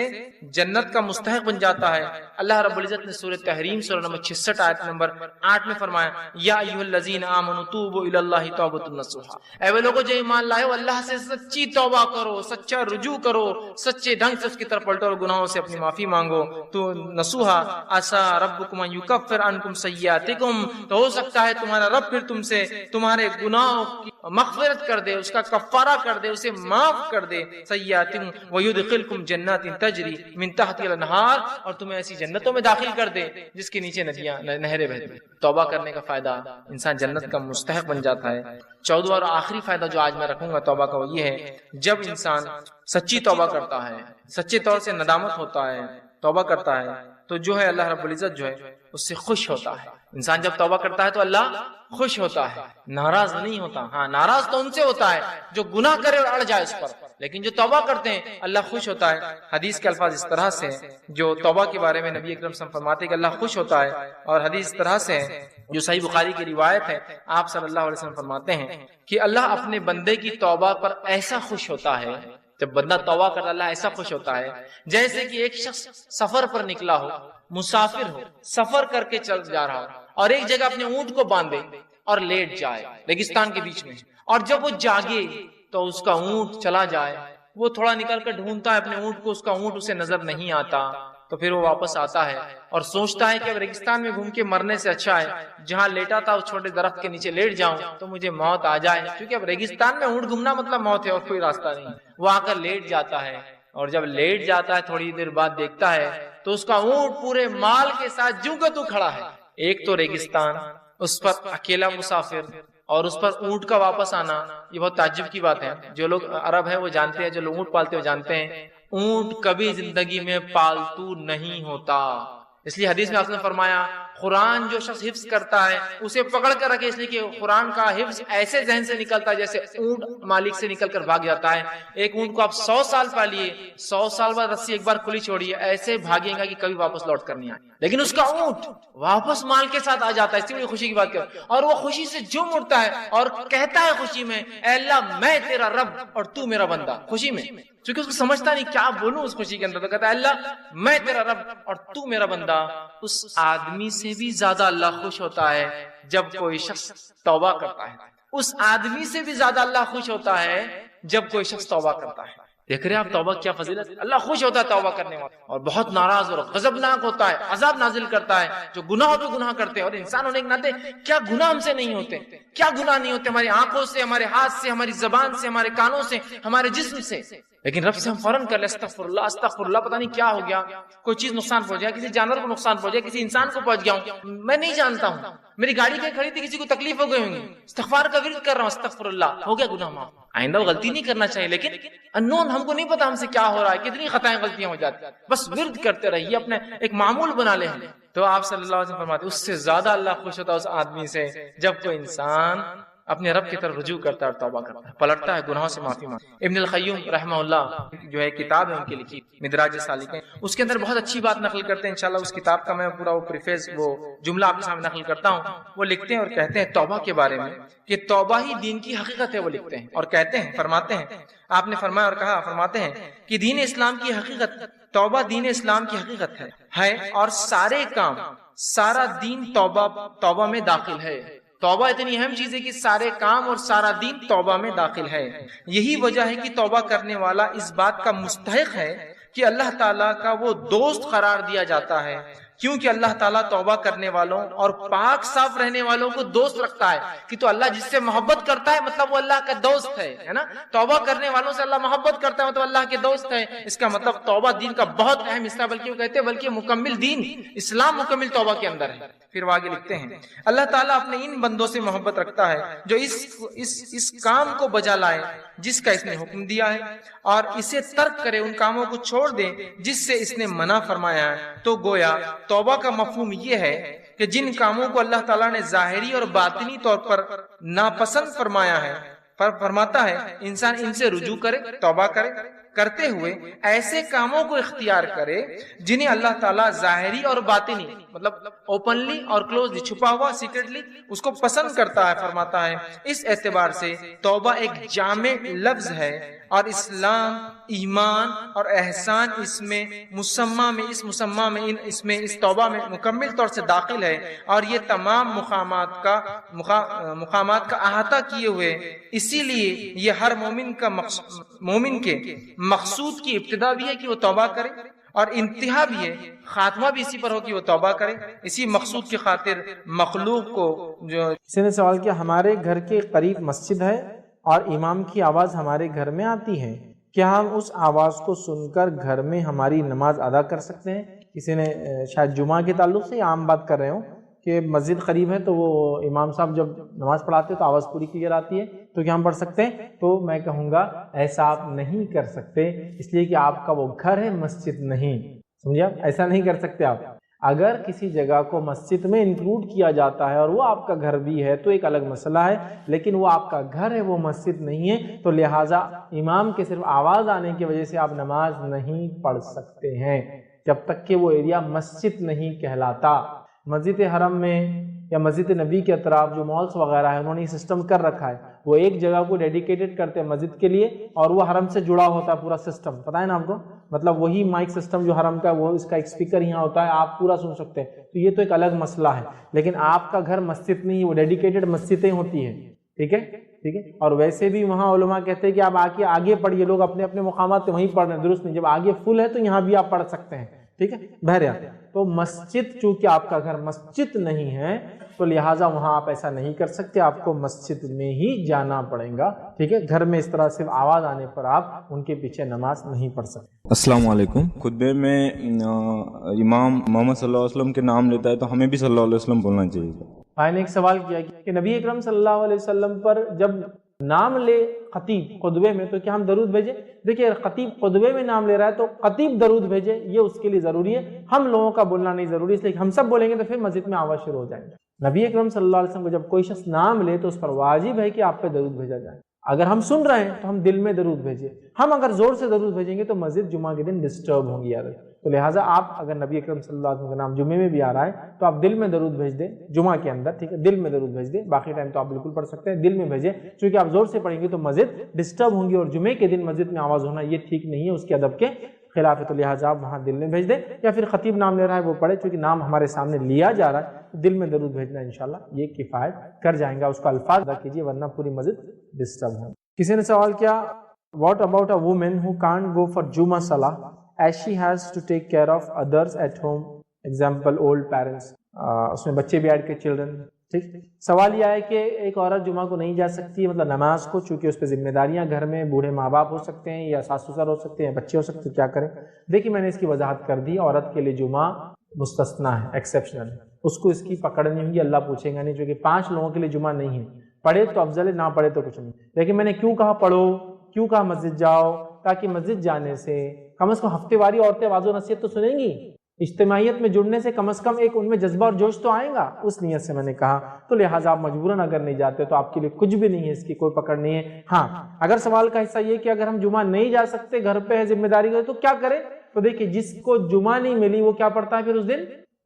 جنت کا مستحق بن جاتا ہے. اللہ رب العزت نے سورہ تحریم سورہ نمبر 66 آیت نمبر 8 میں فرمایا یا ایھا الذین آمنوا توبوا الی اللہ توبۃ نصوحا، اے وہ لوگوں جو ایمان لائے ہو اللہ سے سچی توبہ کرو، سچا رجوع کرو، سچے ڈھنگ سے اس کی طرف پلٹو اور گناہوں سے اپنی معافی مانگو. تو نصوحا عسى ربکم ان یکفر عنکم سیئاتکم، تو ہو سکتا ہے تمہارا رب پھر تم سے تمہارے گناہوں کی مغفرت کر دے، اس کا کفارہ کر دے، اسے معاف کر دے. سیئاتکم ویدخلکم جنات تجری من تحتها الانہار، اور تمہیں ایسی جنتوں میں داخل کر دے جس کے نیچے ندیاں نہریں بہتی ہیں. توبہ کرنے کا فائدہ، انسان جنت کا مستحق بن جاتا ہے. 14واں اور آخری فائدہ جو آج میں رکھوں گا توبہ کا وہ یہ ہے، جب انسان سچی توبہ کرتا ہے، سچے طور سے ندامت ہوتا ہے، توبہ کرتا ہے، تو جو ہے اللہ رب العزت جو ہے اس سے خوش ہوتا ہے. انسان جب توبہ کرتا ہے تو اللہ خوش ہوتا ہے، ناراض نہیں ہوتا. ہاں ناراض تو ان سے ہوتا ہے جو گناہ کرے اور اڑ جائے اس پر، لیکن جو توبہ کرتے ہیں اللہ خوش ہوتا ہے. حدیث کے الفاظ اس طرح سے جو توبہ کے بارے میں نبی اکرم صلی اللہ علیہ وسلم فرماتے ہیں کہ اللہ خوش ہوتا ہے، اور حدیث اس طرح سے جو صحیح بخاری کی روایت ہے، آپ صلی اللہ علیہ وسلم فرماتے ہیں کہ اللہ اپنے بندے کی توبہ پر ایسا خوش ہوتا ہے، جب بندہ توبہ کرتا اللہ ایسا خوش ہوتا ہے جیسے کہ ایک شخص سفر پر نکلا ہو، مسافر ہو، سفر کر کے چل جا رہا ہو، اور ایک جگہ اپنے اونٹ کو باندھے اور لیٹ جائے ریگستان کے بیچ میں، اور جب وہ جاگے تو اس کا اونٹ چلا جائے، وہ تھوڑا نکل کر ڈھونڈتا ہے اپنے اونٹ کو، اس کا اونٹ اسے نظر نہیں آتا، تو پھر وہ واپس آتا ہے اور سوچتا ہے کہ اب ریگستان میں گھوم کے مرنے سے اچھا ہے جہاں لیٹا تھا اس چھوٹے درخت کے نیچے لیٹ جاؤں تو مجھے موت آ جائے، کیونکہ اب ریگستان میں اونٹ گھومنا مطلب موت ہے اور کوئی راستہ نہیں. وہ آ کر لیٹ جاتا ہے، اور جب لیٹ جاتا ہے تھوڑی دیر بعد دیکھتا ہے تو اس کا اونٹ پورے مال کے ساتھ جوں کا تو کھڑا ہے. ایک تو ریگستان، اس پر اکیلا مسافر، اور اس پر اونٹ کا واپس آنا، یہ بہت تعجب کی بات ہے. جو لوگ عرب ہیں وہ جانتے ہیں، جو لوگ اونٹ پالتے ہیں وہ جانتے ہیں. اونٹ کبھی زندگی میں پالتو نہیں ہوتا. اس لیے حدیث میں آپ نے فرمایا قرآن جو شخص حفظ کرتا ہے اسے پکڑ کر رکھے، اس لیے کہ قرآن کا حفظ ایسے ذہن سے نکلتا ہے جیسے اونٹ مالک سے نکل کر بھاگ جاتا ہے. ایک اونٹ کو آپ 100 سال پالیے، 100 سال بعد رسی ایک بار کھلی چھوڑیے، ایسے بھاگے گا کہ کبھی واپس لوٹ کر نہیں آئے. لیکن اس کا اونٹ واپس مال کے ساتھ آ جاتا ہے. اس لیے خوشی کی بات کر، اور وہ خوشی سے جم اٹھتا ہے اور کہتا ہے خوشی میں اے اللہ میں تیرا رب اور تو میرا بندہ. خوشی میں، چونکہ اس کو سمجھتا نہیں کیا بولوں اس خوشی کے اندر، تو کہتا ہے اللہ میں تیرا رب اور تو میرا بندہ. اس آدمی سے بھی زیادہ اللہ خوش ہوتا ہے جب کوئی شخص توبہ کرتا ہے. اس آدمی سے بھی زیادہ اللہ خوش ہوتا ہے جب کوئی شخص توبہ کرتا ہے. دیکھ رہے ہیں آپ توبہ کیا فضیلت. اللہ خوش ہوتا ہے توبہ کرنے والا، اور بہت ناراض اور غضبناک ہوتا ہے، عذاب نازل کرتا ہے جو گناہ پہ گناہ کرتے ہیں. اور انسان ہونے کے ناطے کیا گناہ ہم سے نہیں ہوتے، کیا گناہ نہیں ہوتے ہماری آنکھوں سے، ہمارے ہاتھ سے، ہماری زبان سے، ہمارے کانوں سے، ہمارے جسم سے. لیکن رب سے ہم فوراً کر لیں استغفر اللہ استغفر اللہ، پتہ نہیں کیا ہو گیا، کوئی چیز نقصان پہنچ گیا، کسی جانور کو نقصان پہنچ گیا، کسی انسان کو پہنچ گیا ہوں، میں نہیں جانتا ہوں، میری گاڑی کہیں کھڑی تھی کسی کو تکلیف ہو گئی ہوں گی، استغفار کا ورد کر رہا ہوں استغفر اللہ، ہو گیا گناہ معاف. آئندہ وہ غلطی نہیں کرنا چاہیے، لیکن انون ہم کو نہیں پتا ہم سے کیا ہو رہا ہے، کتنی خطائیں غلطیاں ہو جاتی ہیں. بس ورد کرتے رہیے، اپنے ایک معمول بنا لیں. تو آپ صلی اللہ علیہ وسلم فرماتے ہیں اس سے زیادہ اللہ خوش ہوتا ہے اس آدمی سے جب کوئی انسان اپنے رب کی طرف رجوع کرتا ہے اور توبہ کرتا ہے، پلٹتا ہے، گناہوں سے معافی مانگتا ہے. ابن القیم رحمہ اللہ جو ہے کتاب ہے ان کی لکھی مدراج سالکین، اس کے اندر بہت اچھی بات نقل کرتے ہیں. انشاءاللہ اس کتاب کا میں پورا وہ پریفیس وہ جملہ آپ کے سامنے نقل کرتا ہوں. وہ لکھتے ہیں اور کہتے ہیں توبہ کے بارے میں کہ توبہ ہی دین کی حقیقت ہے. وہ لکھتے ہیں اور کہتے ہیں، فرماتے ہیں، آپ نے فرمایا اور کہا، فرماتے ہیں کہ دین اسلام کی حقیقت، توبہ دین اسلام کی حقیقت ہے اور سارے کام، سارا دین توبہ میں داخل ہے. توبہ اتنی اہم چیز ہے کہ سارے کام اور سارا دین توبہ میں داخل ہے. یہی وجہ ہے کہ توبہ کرنے والا اس بات کا مستحق ہے کہ اللہ تعالیٰ کا وہ دوست قرار دیا جاتا ہے، کیونکہ اللہ تعالیٰ توبہ کرنے والوں اور پاک صاف رہنے والوں کو دوست رکھتا ہے. کہ تو اللہ جس سے محبت کرتا ہے مطلب وہ اللہ کا دوست ہے نا. توبہ کرنے والوں سے اللہ محبت کرتا ہے مطلب اللہ کے دوست ہے. اس کا مطلب توبہ دین کا بہت اہم حصہ، بلکہ وہ کہتے ہیں بلکہ مکمل دین اسلام مکمل توبہ کے اندر ہے. پھر وہ آگے لکھتے ہیں اللہ تعالیٰ اپنے ان بندوں سے محبت رکھتا ہے جو اس کام کو بجا لائے جس کا اس نے حکم دیا ہے، اور اسے ترک کرے، ان کاموں کو چھوڑ دے جس سے اس نے منع فرمایا ہے. تو گویا توبہ کا مفہوم یہ ہے کہ جن کاموں کو اللہ تعالیٰ نے ظاہری اور باطنی طور پر ناپسند فرمایا ہے، فرماتا ہے انسان ان سے رجوع کرے، توبہ کرے، کرتے ہوئے ایسے کاموں کو اختیار کرے جنہیں اللہ تعالیٰ ظاہری اور باطنی مطلب اوپنلی اور کلوزلی، چھپا ہوا سیکرٹلی اس کو پسند کرتا ہے. فرماتا ہے اس اعتبار سے توبہ ایک جامع لفظ ہے اور اسلام، ایمان اور احسان اس توبہ میں مکمل طور سے داخل ہے، اور یہ تمام مقامات کا احاطہ کیے ہوئے. اسی لیے یہ ہر مومن کے مقصود کی ابتدا بھی ہے کہ وہ توبہ کرے، اور انتہا بھی ہے، خاتمہ بھی اسی پر ہو کہ وہ توبہ کرے. اسی مقصود کی خاطر مخلوق کو جو کسی نے سوال کیا ہمارے گھر کے قریب مسجد ہے اور امام کی آواز ہمارے گھر میں آتی ہے، کیا ہم اس آواز کو سن کر گھر میں ہماری نماز ادا کر سکتے ہیں؟ کسی نے شاید جمعہ کے تعلق سے عام بات کر رہے ہوں کہ مسجد قریب ہے تو وہ امام صاحب جب نماز پڑھاتے تو آواز پوری کلیئر آتی ہے تو کیا ہم پڑھ سکتے ہیں؟ تو میں کہوں گا ایسا آپ نہیں کر سکتے، اس لیے کہ آپ کا وہ گھر ہے، مسجد نہیں. سمجھے آپ؟ ایسا نہیں کر سکتے آپ. اگر کسی جگہ کو مسجد میں انکلوڈ کیا جاتا ہے اور وہ آپ کا گھر بھی ہے تو ایک الگ مسئلہ ہے، لیکن وہ آپ کا گھر ہے، وہ مسجد نہیں ہے، تو لہٰذا امام کے صرف آواز آنے کی وجہ سے آپ نماز نہیں پڑھ سکتے ہیں جب تک کہ وہ ایریا مسجد نہیں کہلاتا. مسجد حرم میں یا مسجد نبی کے اطراف جو مالز وغیرہ ہے انہوں نے یہ سسٹم کر رکھا ہے، وہ ایک جگہ کو ڈیڈیکیٹڈ کرتے ہیں مسجد کے لیے اور وہ حرم سے جڑا ہوتا ہے پورا سسٹم. پتہ ہے نا آپ کو؟ مطلب وہی مائک سسٹم جو حرم کا، وہ اس کا ایک سپیکر یہاں ہوتا ہے، آپ پورا سن سکتے ہیں. تو یہ تو ایک الگ مسئلہ ہے، لیکن آپ کا گھر مسجد نہیں، وہ ڈیڈیکیٹڈ مسجدیں ہوتی ہیں. ٹھیک ہے. اور ویسے بھی وہاں علماء کہتے ہیں کہ آپ آگے پڑھیے، لوگ اپنے اپنے مقامات پہ وہیں پڑھ رہے ہیں، درست نہیں. جب آگے فل ہے تو یہاں بھی آپ پڑھ سکتے ہیں. ٹھیک ہے. بہرحال تو مسجد، چونکہ آپ کا گھر مسجد نہیں ہے تو لہٰذا وہاں آپ ایسا نہیں کر سکتے، آپ کو مسجد میں ہی جانا پڑے گا. ٹھیک ہے. گھر میں اس طرح صرف آواز آنے پر آپ ان کے پیچھے نماز نہیں پڑھ سکتے. السلام علیکم. خطبے میں امام محمد صلی اللہ علیہ وسلم کے نام لیتا ہے تو ہمیں بھی صلی اللہ علیہ وسلم بولنا چاہیے. بھائی نے ایک سوال کیا کہ نبی اکرم صلی اللہ علیہ وسلم پر جب نام لے خطیب خطبے میں تو کیا ہم درود بھیجیں؟ دیکھیے خطیب خطبے میں نام لے رہا ہے تو خطیب درود بھیجے، یہ اس کے لیے ضروری ہے، ہم لوگوں کا بولنا نہیں ضروری، اس لیے ہم سب بولیں گے تو پھر مسجد میں آواز شروع ہو جائیں گے۔ نبی اکرم صلی اللہ علیہ وسلم کو جب کوئی شخص نام لے تو اس پر واجب ہے کہ آپ پہ درود بھیجا جائے۔ اگر ہم سن رہے ہیں تو ہم دل میں درود بھیجیں، ہم اگر زور سے درود بھیجیں گے تو مسجد جمعہ کے دن ڈسٹرب ہوں گی یاد رکھیں۔ تو لہٰذا آپ اگر نبی اکرم صلی اللہ علیہ وسلم کا نام جمعے میں بھی آ رہا ہے تو آپ دل میں درود بھیج دیں جمعہ کے اندر، ٹھیک ہے، دل میں درود بھیج دیں، باقی ٹائم تو آپ بالکل پڑھ سکتے ہیں، دل میں بھیجیں، چونکہ آپ زور سے پڑھیں گے تو مسجد ڈسٹرب ہوں گی اور جمعے کے دن مسجد میں آواز ہونا یہ ٹھیک نہیں ہے، اس کے ادب کے خلاف ہے، تو لہٰذا آپ وہاں دل میں بھیج دیں، یا پھر خطیب نام لے رہا ہے وہ پڑھے، چونکہ نام ہمارے سامنے لیا جا رہا ہے تو دل میں درود بھیجنا انشاءاللہ یہ کفایت کر جائیں گا، اس کا الفاظ ادا کیجیے ورنہ پوری مسجد ڈسٹرب ہو۔ کسی نے سوال کیا what about a woman who can't go for جمعہ صلاح as she has to take care of others at home, example old parents, اس میں بچے بھی ایڈ کے چلڈرن، ٹھیک۔ سوال یہ ہے کہ ایک عورت جمعہ کو نہیں جا سکتی مطلب نماز کو، چونکہ اس پہ ذمہ داریاں گھر میں بوڑھے ماں باپ ہو سکتے ہیں یا ساس سسر ہو سکتے ہیں، بچے ہو سکتے ہیں، تو کیا کریں؟ دیکھیے میں نے اس کی وضاحت کر دی، عورت کے لیے جمعہ مستثنا ہے، ایکسیپشنل ہے، اس کو اس کی پکڑ نہیں ہوگی، اللہ پوچھے گا نہیں، چونکہ 5 لوگوں کے لیے جمعہ نہیں ہے، پڑھے تو افضل ہے، نہ پڑھے تو کچھ نہیں۔ لیکن میں نے کیوں کہا پڑھو، کیوں کہا مسجد جاؤ؟ تاکہ مسجد جانے سے کم از کم ہفتے واری عورتیں واضح نصیحت تو سنیں گی، اجتماعیت میں جڑنے سے کم از کم ایک ان میں جذبہ اور جوش تو آئے گا، اس نیت سے میں نے کہا۔ تو لہٰذا آپ مجبوراً اگر نہیں جاتے تو آپ کے لیے کچھ بھی نہیں ہے، اس کی کوئی پکڑ نہیں ہے۔ ہاں اگر سوال کا حصہ یہ کہ اگر ہم جمعہ نہیں جا سکتے، گھر پہ ہے، ذمہ داری کرے، تو کیا کریں؟ تو دیکھیے جس کو جمعہ نہیں ملی وہ کیا پڑھتا ہے پھر اس دن؟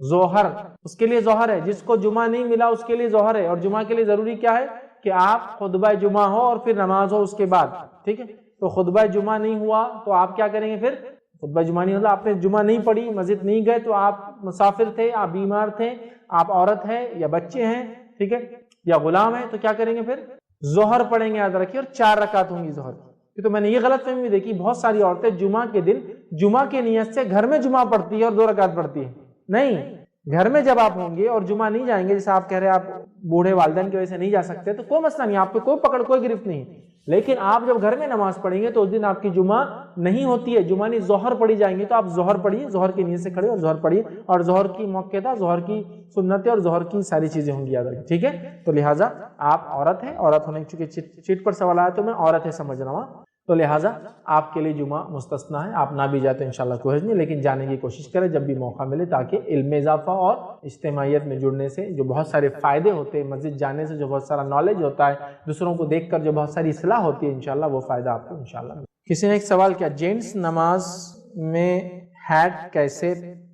ظہر، اس کے لیے ظہر ہے۔ جس کو جمعہ نہیں ملا اس کے لیے ظہر ہے، اور جمعہ کے لیے ضروری کیا ہے کہ آپ خطبہ جمعہ ہو اور پھر نماز ہو اس کے بعد، ٹھیک ہے۔ تو خطبہ جمعہ نہیں ہوا تو آپ کیا کریں گے پھر؟ خطبہ جمعہ نہیں ہوتا، آپ نے جمعہ نہیں پڑھی، مسجد نہیں گئے، تو آپ مسافر تھے، آپ بیمار تھے، آپ عورت ہیں یا بچے ہیں، ٹھیک ہے، یا غلام ہیں، تو کیا کریں گے پھر؟ ظہر پڑھیں گے، یاد رکھیے، اور 4 رکعت ہوں گی ظہر کی۔ تو میں نے یہ غلط فہمی بھی دیکھی، بہت ساری عورتیں جمعہ کے دن جمعہ کی نیت سے گھر میں جمعہ پڑھتی ہے اور 2 رکعت پڑھتی ہے۔ نہیں، گھر میں جب آپ ہوں گے اور جمعہ نہیں جائیں گے، جیسے آپ کہہ رہے ہیں آپ بوڑھے والدین کی وجہ سے نہیں جا سکتے، تو کوئی مسئلہ نہیں، آپ پہ کوئی پکڑ کوئی گرفت نہیں، لیکن آپ جب گھر میں نماز پڑھیں گے تو اس دن آپ کی جمعہ نہیں ہوتی ہے، جمعہ نہیں ظہر پڑھی جائیں گی، تو آپ ظہر پڑھیے، ظہر کی نیت سے کھڑے اور ظہر پڑھیے، اور ظہر کی موقع ظہر کی سنتیں اور ظہر کی ساری چیزیں ہوں گی، یاد رکھیں، ٹھیک ہے۔ تو لہٰذا آپ عورت ہیں، عورت ہونے چونکہ چیٹ پر سوال آیا تو میں عورت ہے سمجھ رہا ہوں، تو لہٰذا آپ کے لیے جمعہ مستثنا ہے، آپ نہ بھی جاتے انشاءاللہ کوئی حرج نہیں، لیکن جانے کی کوشش کریں جب بھی موقع ملے، تاکہ علم میں اضافہ اور اجتماعیت میں جڑنے سے جو بہت سارے فائدے ہوتے ہیں، مسجد جانے سے جو بہت سارا نالج ہوتا ہے، دوسروں کو دیکھ کر جو بہت ساری اصلاح ہوتی ہے، انشاءاللہ وہ فائدہ آپ کو انشاءاللہ ملے۔ کسی نے ایک سوال کیا جینٹس نماز میں ہیٹ کیسے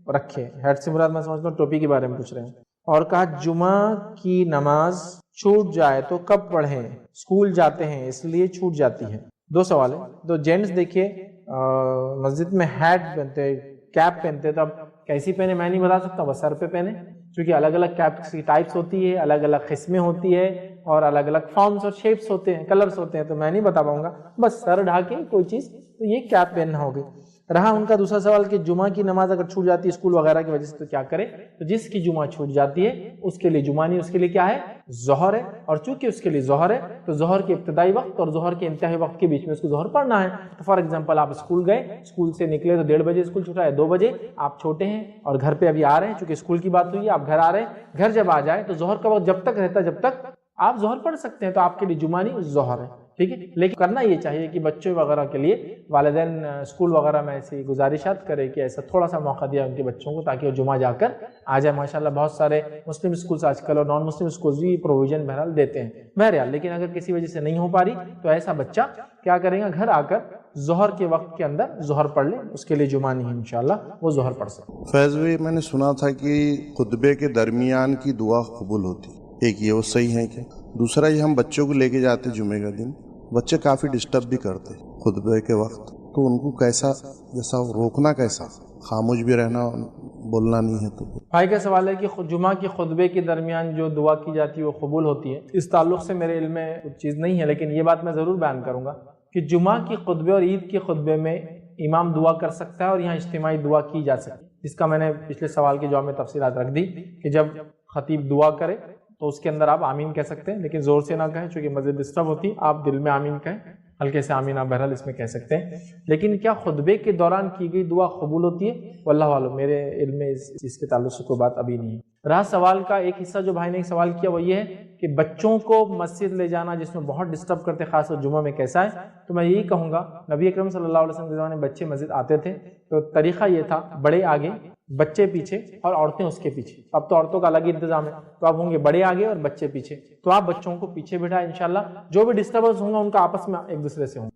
رکھے؟ ہیٹ سے مراد میں سمجھتا ہوں ٹوپی کے بارے میں پوچھ رہے ہیں، اور کہا جمعہ کی نماز چھوٹ جائے تو کب پڑھیں؟ اسکول جاتے ہیں اس لیے چھوٹ جاتی ہے۔ 2 سوال ہیں۔ تو جینٹس دیکھیے مسجد میں ہیٹ پہنتے، کیپ پہنتے، تو اب کیسی پہنے میں نہیں بتا سکتا، بس سر پہ پہنے، کیونکہ الگ الگ کیپس کی ٹائپس ہوتی ہے، الگ الگ قسمیں ہوتی ہے، اور الگ الگ فارمز اور شیپس ہوتے ہیں، کلرز ہوتے ہیں، تو میں نہیں بتا پاؤں گا، بس سر ڈھانکے کوئی چیز، تو یہ کیپ پہننا ہوگی۔ رہا ان کا دوسرا سوال کہ جمعہ کی نماز اگر چھوٹ جاتی ہے اسکول وغیرہ کی وجہ سے تو کیا کرے؟ تو جس کی جمعہ چھوٹ جاتی ہے اس کے لیے جمعہ نہیں، اس کے لیے کیا ہے؟ ظہر ہے، اور چونکہ اس کے لیے ظہر ہے تو ظہر کے ابتدائی وقت اور ظہر کے انتہائی وقت کے بیچ میں اس کو ظہر پڑھنا ہے۔ تو فار ایگزامپل آپ اسکول گئے، اسکول سے نکلے تو 1:30 بجے اسکول چھوٹا ہے، 2 بجے آپ چھوٹے ہیں اور گھر پہ ابھی آ رہے ہیں، چونکہ اسکول کی بات ہوئی ہے، آپ گھر آ رہے ہیں، گھر جب آ جائے تو ظہر کا وقت جب تک رہتا ہے جب تک آپ ظہر پڑھ سکتے ہیں، تو آپ کے لیے جمعہ نہیں ظہر ہے، ٹھیک ہے۔ لیکن کرنا یہ چاہیے کہ بچوں وغیرہ کے لیے والدین اسکول وغیرہ میں ایسی گزارشات کرے کہ ایسا تھوڑا سا موقع دیا ان کے بچوں کو، تاکہ وہ جمعہ جا کر آ جائے۔ ماشاءاللہ بہت سارے مسلم اسکولس آج کل اور نان مسلم اسکولس بھی پروویژن بہرحال دیتے ہیں، بہرحال لیکن اگر کسی وجہ سے نہیں ہو پا رہی تو ایسا بچہ کیا کرے گا، گھر آ کر ظہر کے وقت کے اندر ظہر پڑھ لے، اس کے لیے جمعہ نہیں ہے، انشاءاللہ وہ ظہر پڑھ سکے۔ فیض بھائی میں نے سنا تھا کہ خطبے کے درمیان کی دعا قبول ہوتی، ایک یہ وہ صحیح ہے کیا؟ دوسرا یہ ہم بچوں کو لے کے جاتے جمعے کا دن، بچے کافی ڈسٹرب بھی کرتے خطبے کے وقت، تو ان کو کیسا جیسا روکنا، کیسا خاموش بھی رہنا، بولنا نہیں ہے؟ تو بھائی کا سوال ہے کہ جمعہ کے خطبے کے درمیان جو دعا کی جاتی ہے وہ قبول ہوتی ہے؟ اس تعلق سے میرے علم میں کچھ چیز نہیں ہے، لیکن یہ بات میں ضرور بیان کروں گا کہ جمعہ کی خطبے اور عید کے خطبے میں امام دعا کر سکتا ہے اور یہاں اجتماعی دعا کی جا سکتی ہے، جس کا میں نے پچھلے سوال کے جواب میں تفصیلات رکھ دی کہ جب خطیب دعا کرے تو اس کے اندر آپ آمین کہہ سکتے ہیں، لیکن زور سے نہ کہیں چونکہ مسجد ڈسٹرب ہوتی، آپ دل میں آمین کہیں، ہلکے سے آمین آپ بہرحال اس میں کہہ سکتے ہیں۔ لیکن کیا خطبے کے دوران کی گئی دعا قبول ہوتی ہے؟ واللہ عالم، میرے علم میں اس چیز کے تعلق سے کوئی بات ابھی نہیں ہے۔ رہا سوال کا ایک حصہ جو بھائی نے ایک سوال کیا وہ یہ ہے کہ بچوں کو مسجد لے جانا جس میں بہت ڈسٹرب کرتے خاص طور جمعہ میں کیسا ہے، تو میں یہی کہوں گا نبی اکرم صلی اللہ علیہ وسلم کے زمانے میں بچے مسجد آتے تھے تو طریقہ یہ تھا بڑے آگے بچے پیچھے اور عورتیں اس کے پیچھے. اب تو عورتوں کا الگ ہی انتظام ہے، تو اب ہوں گے بڑے آگے اور بچے پیچھے، تو آپ بچوں کو پیچھے بٹھائیں انشاءاللہ. جو بھی ڈسٹربنس ہوں گا ان کا آپس میں ایک دوسرے سے ہوں.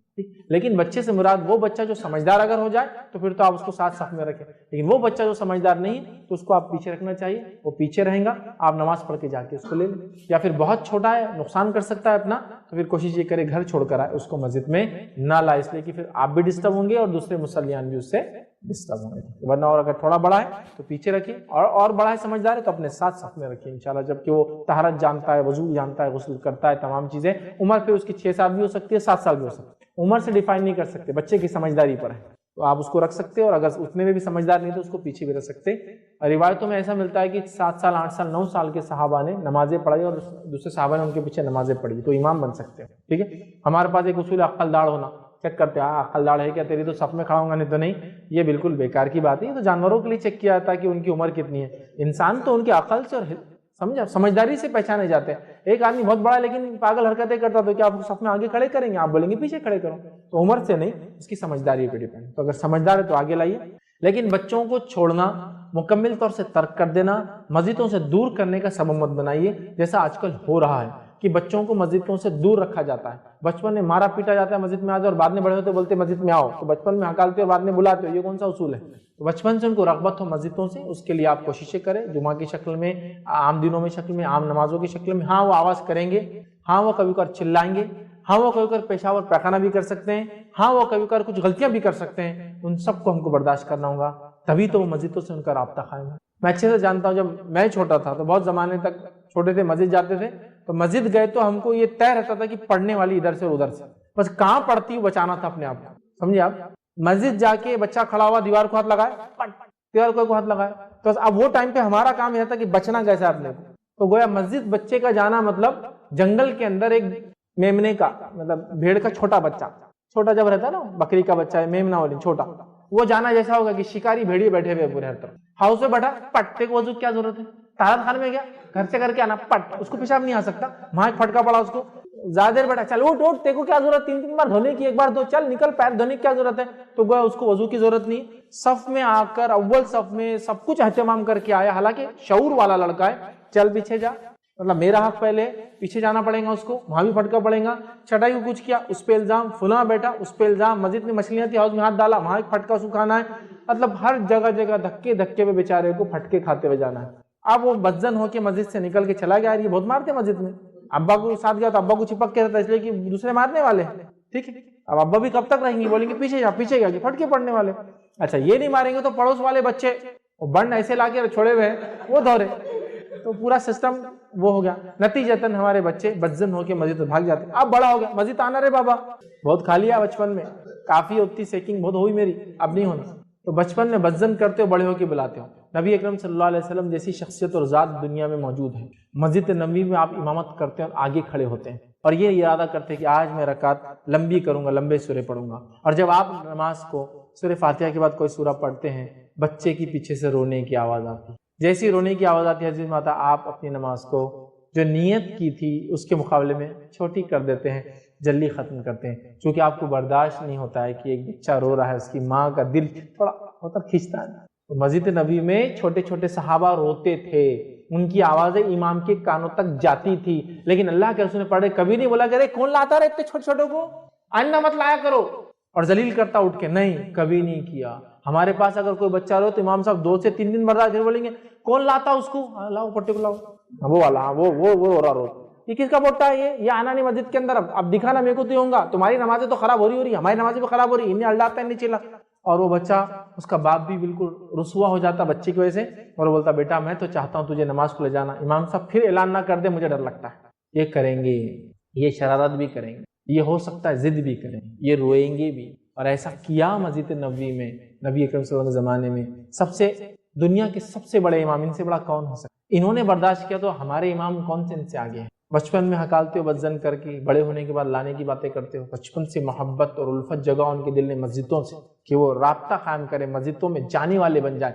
لیکن بچے سے مراد وہ بچہ جو سمجھدار اگر ہو جائے تو پھر تو آپ اس کو ساتھ صف میں رکھیں، لیکن وہ بچہ جو سمجھدار نہیں ہے تو اس کو آپ پیچھے رکھنا چاہیے. وہ پیچھے رہیں گا، آپ نماز پڑھ کے جا کے اس کو لے لیں. یا پھر بہت چھوٹا ہے نقصان کر سکتا ہے اپنا، تو پھر کوشش یہ کرے گھر چھوڑ کر آئے، اس کو مسجد میں نہ لائے، اس لیے کہ پھر آپ بھی ڈسٹرب ہوں گے اور دوسرے مصلیان بھی اس سے ڈسٹرب ہوں گے. ورنہ اور اگر تھوڑا بڑا ہے تو پیچھے رکھیں، اور بڑا ہے سمجھدار ہے تو اپنے ساتھ صف میں رکھیں انشاءاللہ. جبکہ وہ طہارت جانتا ہے، وضو جانتا ہے، غسل کرتا ہے، تمام چیزیں. عمر پھر اس کی 6 سال بھی ہو سکتی ہے، 7 سال بھی ہو سکتی ہے. عمر سے ڈیفائن نہیں کر سکتے، بچے کی سمجھداری پر ہے، تو آپ اس کو رکھ سکتے، اور اگر اتنے میں بھی سمجھدار نہیں تو اس کو پیچھے بھی رکھ سکتے. روایتوں میں ایسا ملتا ہے کہ 7 سال 8 سال 9 سال کے صحابہ نے نمازیں پڑھی اور دوسرے صحابہ نے ان کے پیچھے نمازیں پڑھی، تو امام بن سکتے ہیں. ٹھیک ہے. ہمارے پاس ایک اصول ہے عقل داڑ ہونا. چیک کرتے ہیں عقل داڑ ہے کیا تیری، تو صف میں کھڑا ہوں گا، نہیں تو نہیں. یہ بالکل بیکار کی بات ہے. یہ تو جانوروں کے لیے چیک کیا جاتا ہے کہ ان کی عمر کتنی ہے. انسان تو ان کی عقل سے اور سمجھداری سے پہچانے جاتے ہیں. ایک آدمی بہت بڑا لیکن پاگل حرکتیں کرتا تو کیا آپ کو صف میں آگے کھڑے کریں گے؟ آپ بولیں گے پیچھے کھڑے کرو. تو عمر سے نہیں، اس کی سمجھداری پہ ڈیپینڈ. تو اگر سمجھدار ہے تو آگے لائیے. لیکن بچوں کو چھوڑنا، مکمل طور سے ترک کر دینا، مسجدوں سے دور کرنے کا سبب مت بنائیے، جیسا آج کل ہو رہا ہے کہ بچوں کو مسجدوں سے دور رکھا جاتا ہے. بچپن میں مارا پیٹا جاتا ہے مسجد میں آ جاؤ، اور بعد میں بڑے ہوتے بولتے مسجد میں آؤ، تو بچپن میں ہکالتے ہو بعد میں بلاتے ہو. یہ کون سا اصول ہے؟ تو بچپن سے ان کو رغبت ہو مسجدوں سے، اس کے لیے آپ کوششیں کریں، جمعہ کی شکل میں، عام دنوں میں شکل میں، عام نمازوں کی شکل میں. ہاں وہ آواز کریں گے، ہاں وہ کبھی کبھار چلائیں گے، ہاں وہ کبھی کبھار پیشاب اور پیخانہ بھی کر سکتے ہیں، ہاں وہ کبھی کبھار کچھ غلطیاں بھی کر سکتے ہیں. ان سب کو ہم کو برداشت کرنا ہوگا، تبھی تو وہ مسجدوں سے ان کا رابطہ قائم ہے. میں اچھے سے جانتا ہوں، جب میں چھوٹا تھا تو بہت زمانے تک چھوٹے تھے مسجد جاتے تھے، تو مسجد گئے تو ہم کو یہ طے رہتا تھا کہ پڑھنے والی ادھر سے اور ادھر سے، بس کہاں پڑھتی ہوں بچانا تھا اپنے آپ کو. سمجھے آپ؟ مسجد جا کے بچہ کھڑا ہوا دیوار کو ہاتھ لگائے، دیوار کو ہاتھ لگائے، تو اب وہ ٹائم پہ ہمارا کام یہ تھا کہ بچنا کیسا اپنے کو. تو گویا مسجد بچے کا جانا مطلب جنگل کے اندر ایک میمنے کا، مطلب بھیڑ کا چھوٹا بچہ، چھوٹا جب رہتا ہے نا بکری کا بچہ ہے، میمنا والی چھوٹا، وہ جانا جیسا ہوگا کہ شکاری بھیڑیے بیٹھے ہوئے پورے ہر طرف. ہاؤس میں بیٹھا، پٹے کو وضو کیا ضرورت ہے؟ طہارت خانے میں گیا، گھر سے کر کے آنا، پٹ، اس کو پیشاب نہیں آ سکتا، وہاں ایک پھٹکا پڑا اس کو، زیادہ دیر بیٹھا، چل اٹھ اٹھ، تیرے کو کیا ضرورت 3 بار دھونے کی، 1 بار دھو، چل نکل، پیر دھونے کی کیا ضرورت ہے؟ تو گویا اس کو وضو کی ضرورت نہیں. صف میں آ کر اول صف میں سب کچھ اہتمام کر کے آیا، حالانکہ شعور والا لڑکا ہے. چل پیچھے جا، مطلب میرا حق پہلے، پیچھے جانا پڑے گا اس کو، وہاں بھی پھٹکا پڑے گا. چٹائی کو کچھ کیا، اس پہ الزام، فلاں بیٹا اس پہ الزام، مسجد میں مچھلیاں تھی ہاؤس میں ہاتھ ڈالا، وہاں ایک پھٹکا سکھانا ہے. مطلب ہر جگہ جگہ دھکے دھکے پہ بیچارے کو پھٹکے کھاتے ہوئے جانا ہے. اب وہ بدزن ہو کے مسجد سے نکل کے چلا گیا. یہ بہت مارتے مسجد میں، ابا کو ساتھ گیا تو ابا کو چپک کے رہتا اس لیے کہ دوسرے مارنے والے ہیں. ٹھیک ہے. اب ابا بھی کب تک رہیں گے، بولیں گے پیچھے جا، پیچھے گیا کہ پھٹکے پڑنے والے. اچھا یہ نہیں ماریں گے تو پڑوس والے بچے بن ایسے لا کے چھوڑے ہوئے ہیں وہ دھورے، تو پورا سسٹم وہ ہو گیا. نتیجتاً ہمارے بچے بدزن ہو کے مسجد میں بھاگ جاتے. اب بڑا ہو گیا، مسجد آنا رے بابا، بہت کھا لیا بچپن میں، کافی ہوتی سیکنگ بہت ہوئی میری، اب نہیں ہونا. تو بچپن میں بدزن کرتے ہو، بڑے ہو کے بلاتے ہو. نبی اکرم صلی اللہ علیہ وسلم جیسی شخصیت اور ذات دنیا میں موجود ہے. مسجد نبوی میں آپ امامت کرتے ہیں اور آگے کھڑے ہوتے ہیں اور یہ ارادہ کرتے ہیں کہ آج میں رکعت لمبی کروں گا، لمبے سورے پڑھوں گا. اور جب آپ نماز کو سورہ فاتحہ کے بعد کوئی سورہ پڑھتے ہیں، بچے کی پیچھے سے رونے کی آواز آتی ہے. جیسی رونے کی آواز آتی ہے حضرت ماتا، آپ اپنی نماز کو جو نیت کی تھی اس کے مقابلے میں چھوٹی کر دیتے ہیں، جلدی ختم کرتے ہیں، کیونکہ آپ کو برداشت نہیں ہوتا ہے کہ ایک بچہ رو رہا ہے، اس کی ماں کا دل تھوڑا ہوتا کھینچتا ہے. تو مسجد نبوی میں چھوٹے چھوٹے صحابہ روتے تھے، ان کی آوازیں امام کے کانوں تک جاتی تھی، لیکن اللہ کے رسول نے پڑھے کبھی نہیں بولا کہ ارے کون لاتا رہے اتنے چھوٹے چھوٹوں کو، آئندہ مت لایا کرو، اور ذلیل کرتا اٹھ کے، نہیں کبھی نہیں کیا. ہمارے پاس اگر کوئی بچہ رو تو امام صاحب 2 سے 3 دن برداشت پھر بولیں گے کون لاتا اس کو، لاؤ پٹے کو لاؤ، وہ والا وہ رو رہا رو. یہ کس کا پوٹا ہے؟ یہ آنا نہیں مسجد کے اندر، اب دکھانا میرے کو تو ہوں گا، تمہاری نمازیں تو خراب ہو رہی، ہماری نمازیں بھی خراب ہو رہی، انہیں اللہ ہے نیچے لا. اور وہ بچہ، اس کا باپ بھی بالکل رسوا ہو جاتا بچے کی وجہ سے، اور بولتا بیٹا میں تو چاہتا ہوں تجھے نماز کو لے جانا، امام صاحب پھر اعلان نہ کر دے، مجھے ڈر لگتا ہے. یہ کریں گے، یہ شرارت بھی کریں گے، یہ ہو سکتا ہے ضد بھی کریں گے، یہ روئیں گے بھی. اور ایسا کیا مسجد نبوی میں نبی اکرم صلی اللہ علیہ وسلم کے زمانے میں. سب سے دنیا کے سب سے بڑے امام، ان سے بڑا کون ہو سکتا؟ انہوں نے برداشت کیا تو ہمارے امام کون سے ان سے آگے ہیں؟ بچپن میں ہکالتے ہو بدزن کر کے، بڑے ہونے کے بعد لانے کی باتیں کرتے ہو. بچپن سے محبت اور الفت جگہ ان کے دل میں مسجدوں سے، کہ وہ رابطہ قائم کرے، مسجدوں میں جانے والے بن جائے.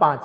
5।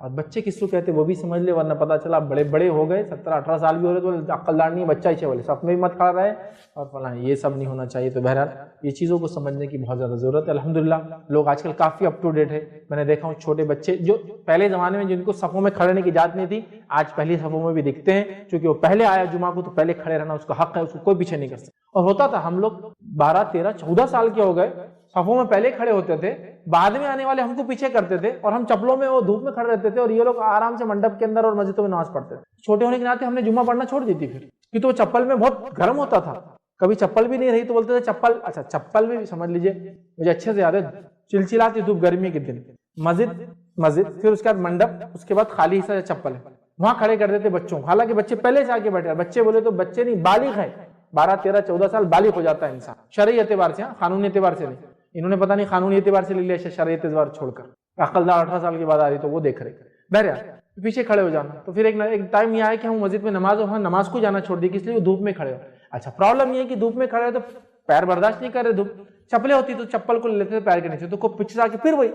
اور بچے کس کو کہتے ہیں وہ بھی سمجھ لے، ورنہ پتہ چلا بڑے بڑے ہو گئے 17-18 سال بھی ہو رہے تو عقلدار نہیں، بچہ ہی بولے سب میں بھی مت کھڑا رہے اور فلاں، یہ سب نہیں ہونا چاہیے۔ تو بہرحال یہ چیزوں کو سمجھنے کی بہت زیادہ ضرورت ہے۔ الحمدللہ لوگ آج کل کافی اپ ٹو ڈیٹ ہے، میں نے دیکھا ہوں چھوٹے بچے جو پہلے زمانے میں جن کو صفوں میں کھڑے رہنے کی اجازت نہیں تھی، آج پہلی صفوں میں بھی دکھتے ہیں، چونکہ وہ پہلے آیا جمعہ کو تو پہلے کھڑے رہنا اس کا حق ہے، اس کو کوئی پیچھے نہیں کر سکتا۔ اور ہوتا تھا ہم لوگ 12 13 14 سال کے ہو گئے، صفوں میں پہلے کھڑے ہوتے تھے، بعد میں آنے والے ہم کو پیچھے کرتے تھے اور ہم چپلوں میں وہ دھوپ میں کھڑے رہتے تھے اور یہ لوگ آرام سے منڈپ کے اندر اور مسجدوں میں نماز پڑھتے تھے۔ چھوٹے ہونے کے ناطے ہم نے جمعہ پڑھنا چھوڑ دی تھی، پھر کیونکہ وہ چپل میں بہت گرم ہوتا تھا، کبھی چپل بھی نہیں رہی تو بولتے تھے چپل، اچھا چپل بھی سمجھ لیجئے، مجھے اچھے سے یاد ہے چلچلاتی دھوپ گرمی کے دن، مسجد پھر اس کے بعد منڈپ، اس کے بعد خالی حصہ چپل ہے، وہاں کھڑے کر دیتے بچوں، حالانکہ بچے پہلے سے آگے بیٹھے، بچے بولے تو بچے نہیں بالغ ہے، 12 13 14 سال بالغ ہو جاتا ہے انسان، شرعی اعتبار سے، قانونی اعتبار سے نہیں، انہوں نے پتہ نہیں قانونی اعتبار سے لے لیا شرعی اعتبار چھوڑ کر، عقلدار 18 سال کے بعد آ رہی تو وہ دیکھ رہے، بہرحال پیچھے کھڑے ہو جانا۔ تو پھر ایک ٹائم یہ آیا کہ ہم مسجد میں نماز کو جانا چھوڑ دی، کس لیے؟ دھوپ میں کھڑے ہو۔ اچھا پرابلم یہ ہے کہ دھوپ میں کھڑے ہو تو پیر برداشت نہیں کر رہے دھوپ، چپلیں ہوتی تو چپل کو لیتے تھے پیر کے نیچے، تو کو پیچھے آ کے پھر وہی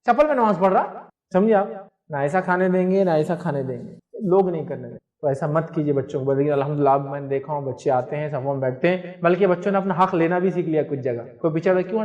چپل میں نماز پڑھ رہا، سمجھے آپ؟ نہ ایسا کھانے دیں گے نہ ایسا کھانے دیں گے، لوگ نہیں کرنے دیں، تو ایسا مت کیجیے بچوں کو۔ لیکن الحمدللہ میں نے دیکھا ہوں بچے آتے ہیں صفوں میں بیٹھتے ہیں، بلکہ بچوں نے اپنا حق لینا بھی سیکھ لیا کچھ جگہ، کوئی پیچھے رہا کیوں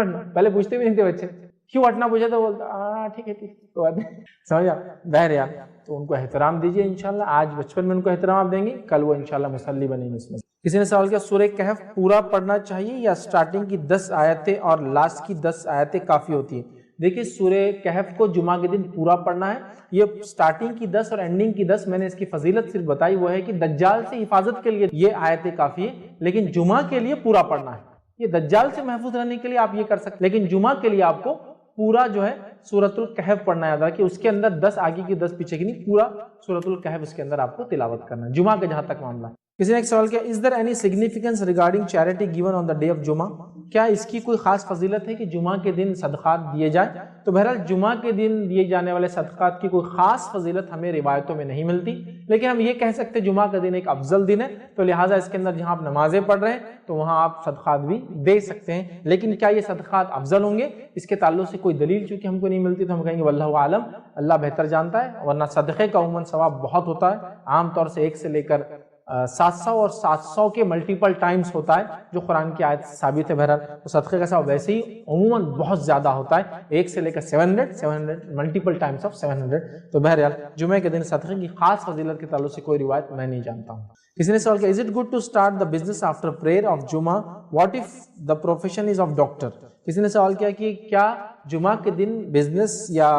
ہٹنا، پہلے پوچھتے بھی نہیں تھے بچے، کیوں ہٹنا پوچھا تو بولتا ہاں ٹھیک ہے کوئی بات نہیں، سمجھا؟ بہرحال تو ان کو احترام دیجیے انشاءاللہ، آج بچپن میں ان کو احترام آپ دیں گے، کل وہ انشاءاللہ مسلی بنیں گے اس میں۔ کسی نے سوال کیا سورہ کہف پورا پڑھنا چاہیے یا سٹارٹنگ کی 10 آیتیں اور لاسٹ کی 10 آیتیں کافی ہوتی ہیں؟ دیکھیے سورہ کہف کو جمعہ کے دن پورا پڑھنا ہے، یہ سٹارٹنگ کی 10 اور اینڈنگ کی 10 میں نے اس کی فضیلت صرف بتائی، وہ ہے کہ دجال سے حفاظت کے لیے یہ آیتیں کافی ہیں، لیکن جمعہ کے لیے پورا پڑھنا ہے، یہ دجال سے محفوظ رہنے کے لیے آپ یہ کر سکتے، لیکن جمعہ کے لیے آپ کو پورا جو ہے سورۃ الکہف پڑھنا یاد رکھیں، اس کے اندر 10 آگے کی 10 پیچھے کی نہیں، پورا سورۃ الکہف اس کے اندر آپ کو تلاوت کرنا ہے جمعہ کے جہاں تک معاملہ۔ کسی نے ایک سوال کیا is there any significance regarding charity given on the day of جمعہ؟ کیا اس کی کوئی خاص فضیلت ہے کہ جمعہ کے دن صدقات دیے جائیں؟ تو بہرحال جمعہ کے دن دیے جانے والے صدقات کی کوئی خاص فضیلت ہمیں روایتوں میں نہیں ملتی، لیکن ہم یہ کہہ سکتے جمعہ کا دن ایک افضل دن ہے، تو لہٰذا اس کے اندر جہاں آپ نمازیں پڑھ رہے ہیں تو وہاں آپ صدقات بھی دے سکتے ہیں، لیکن کیا یہ صدقات افضل ہوں گے؟ اس کے تعلق سے کوئی دلیل چونکہ ہم کو نہیں ملتی تو ہم کہیں گے واللہ عالم، اللہ بہتر جانتا ہے، ورنہ صدقے کا عموماً ثواب بہت ہوتا ہے، عام طور سے 1 سے لے کر 700 اور 700 کے ملٹیپل ٹائمز ہوتا ہے جو قرآن کی آیت ثابت ہے۔ بہرحال تو صدقے کا ثواب ویسے ہی عموماً بہت زیادہ ہوتا ہے، 1 سے لے کر 700 ملٹیپل ٹائمز آف 700۔ تو بہرحال جمعے کے دن صدقے کی خاص فضیلت کے تعلق سے کوئی روایت میں نہیں جانتا ہوں۔ کسی نے سوال کیا is it good to start the business after prayer of جمعہ what if the profession is of doctor؟ کسی نے سوال کیا کہ کیا جمعہ کے دن بزنس یا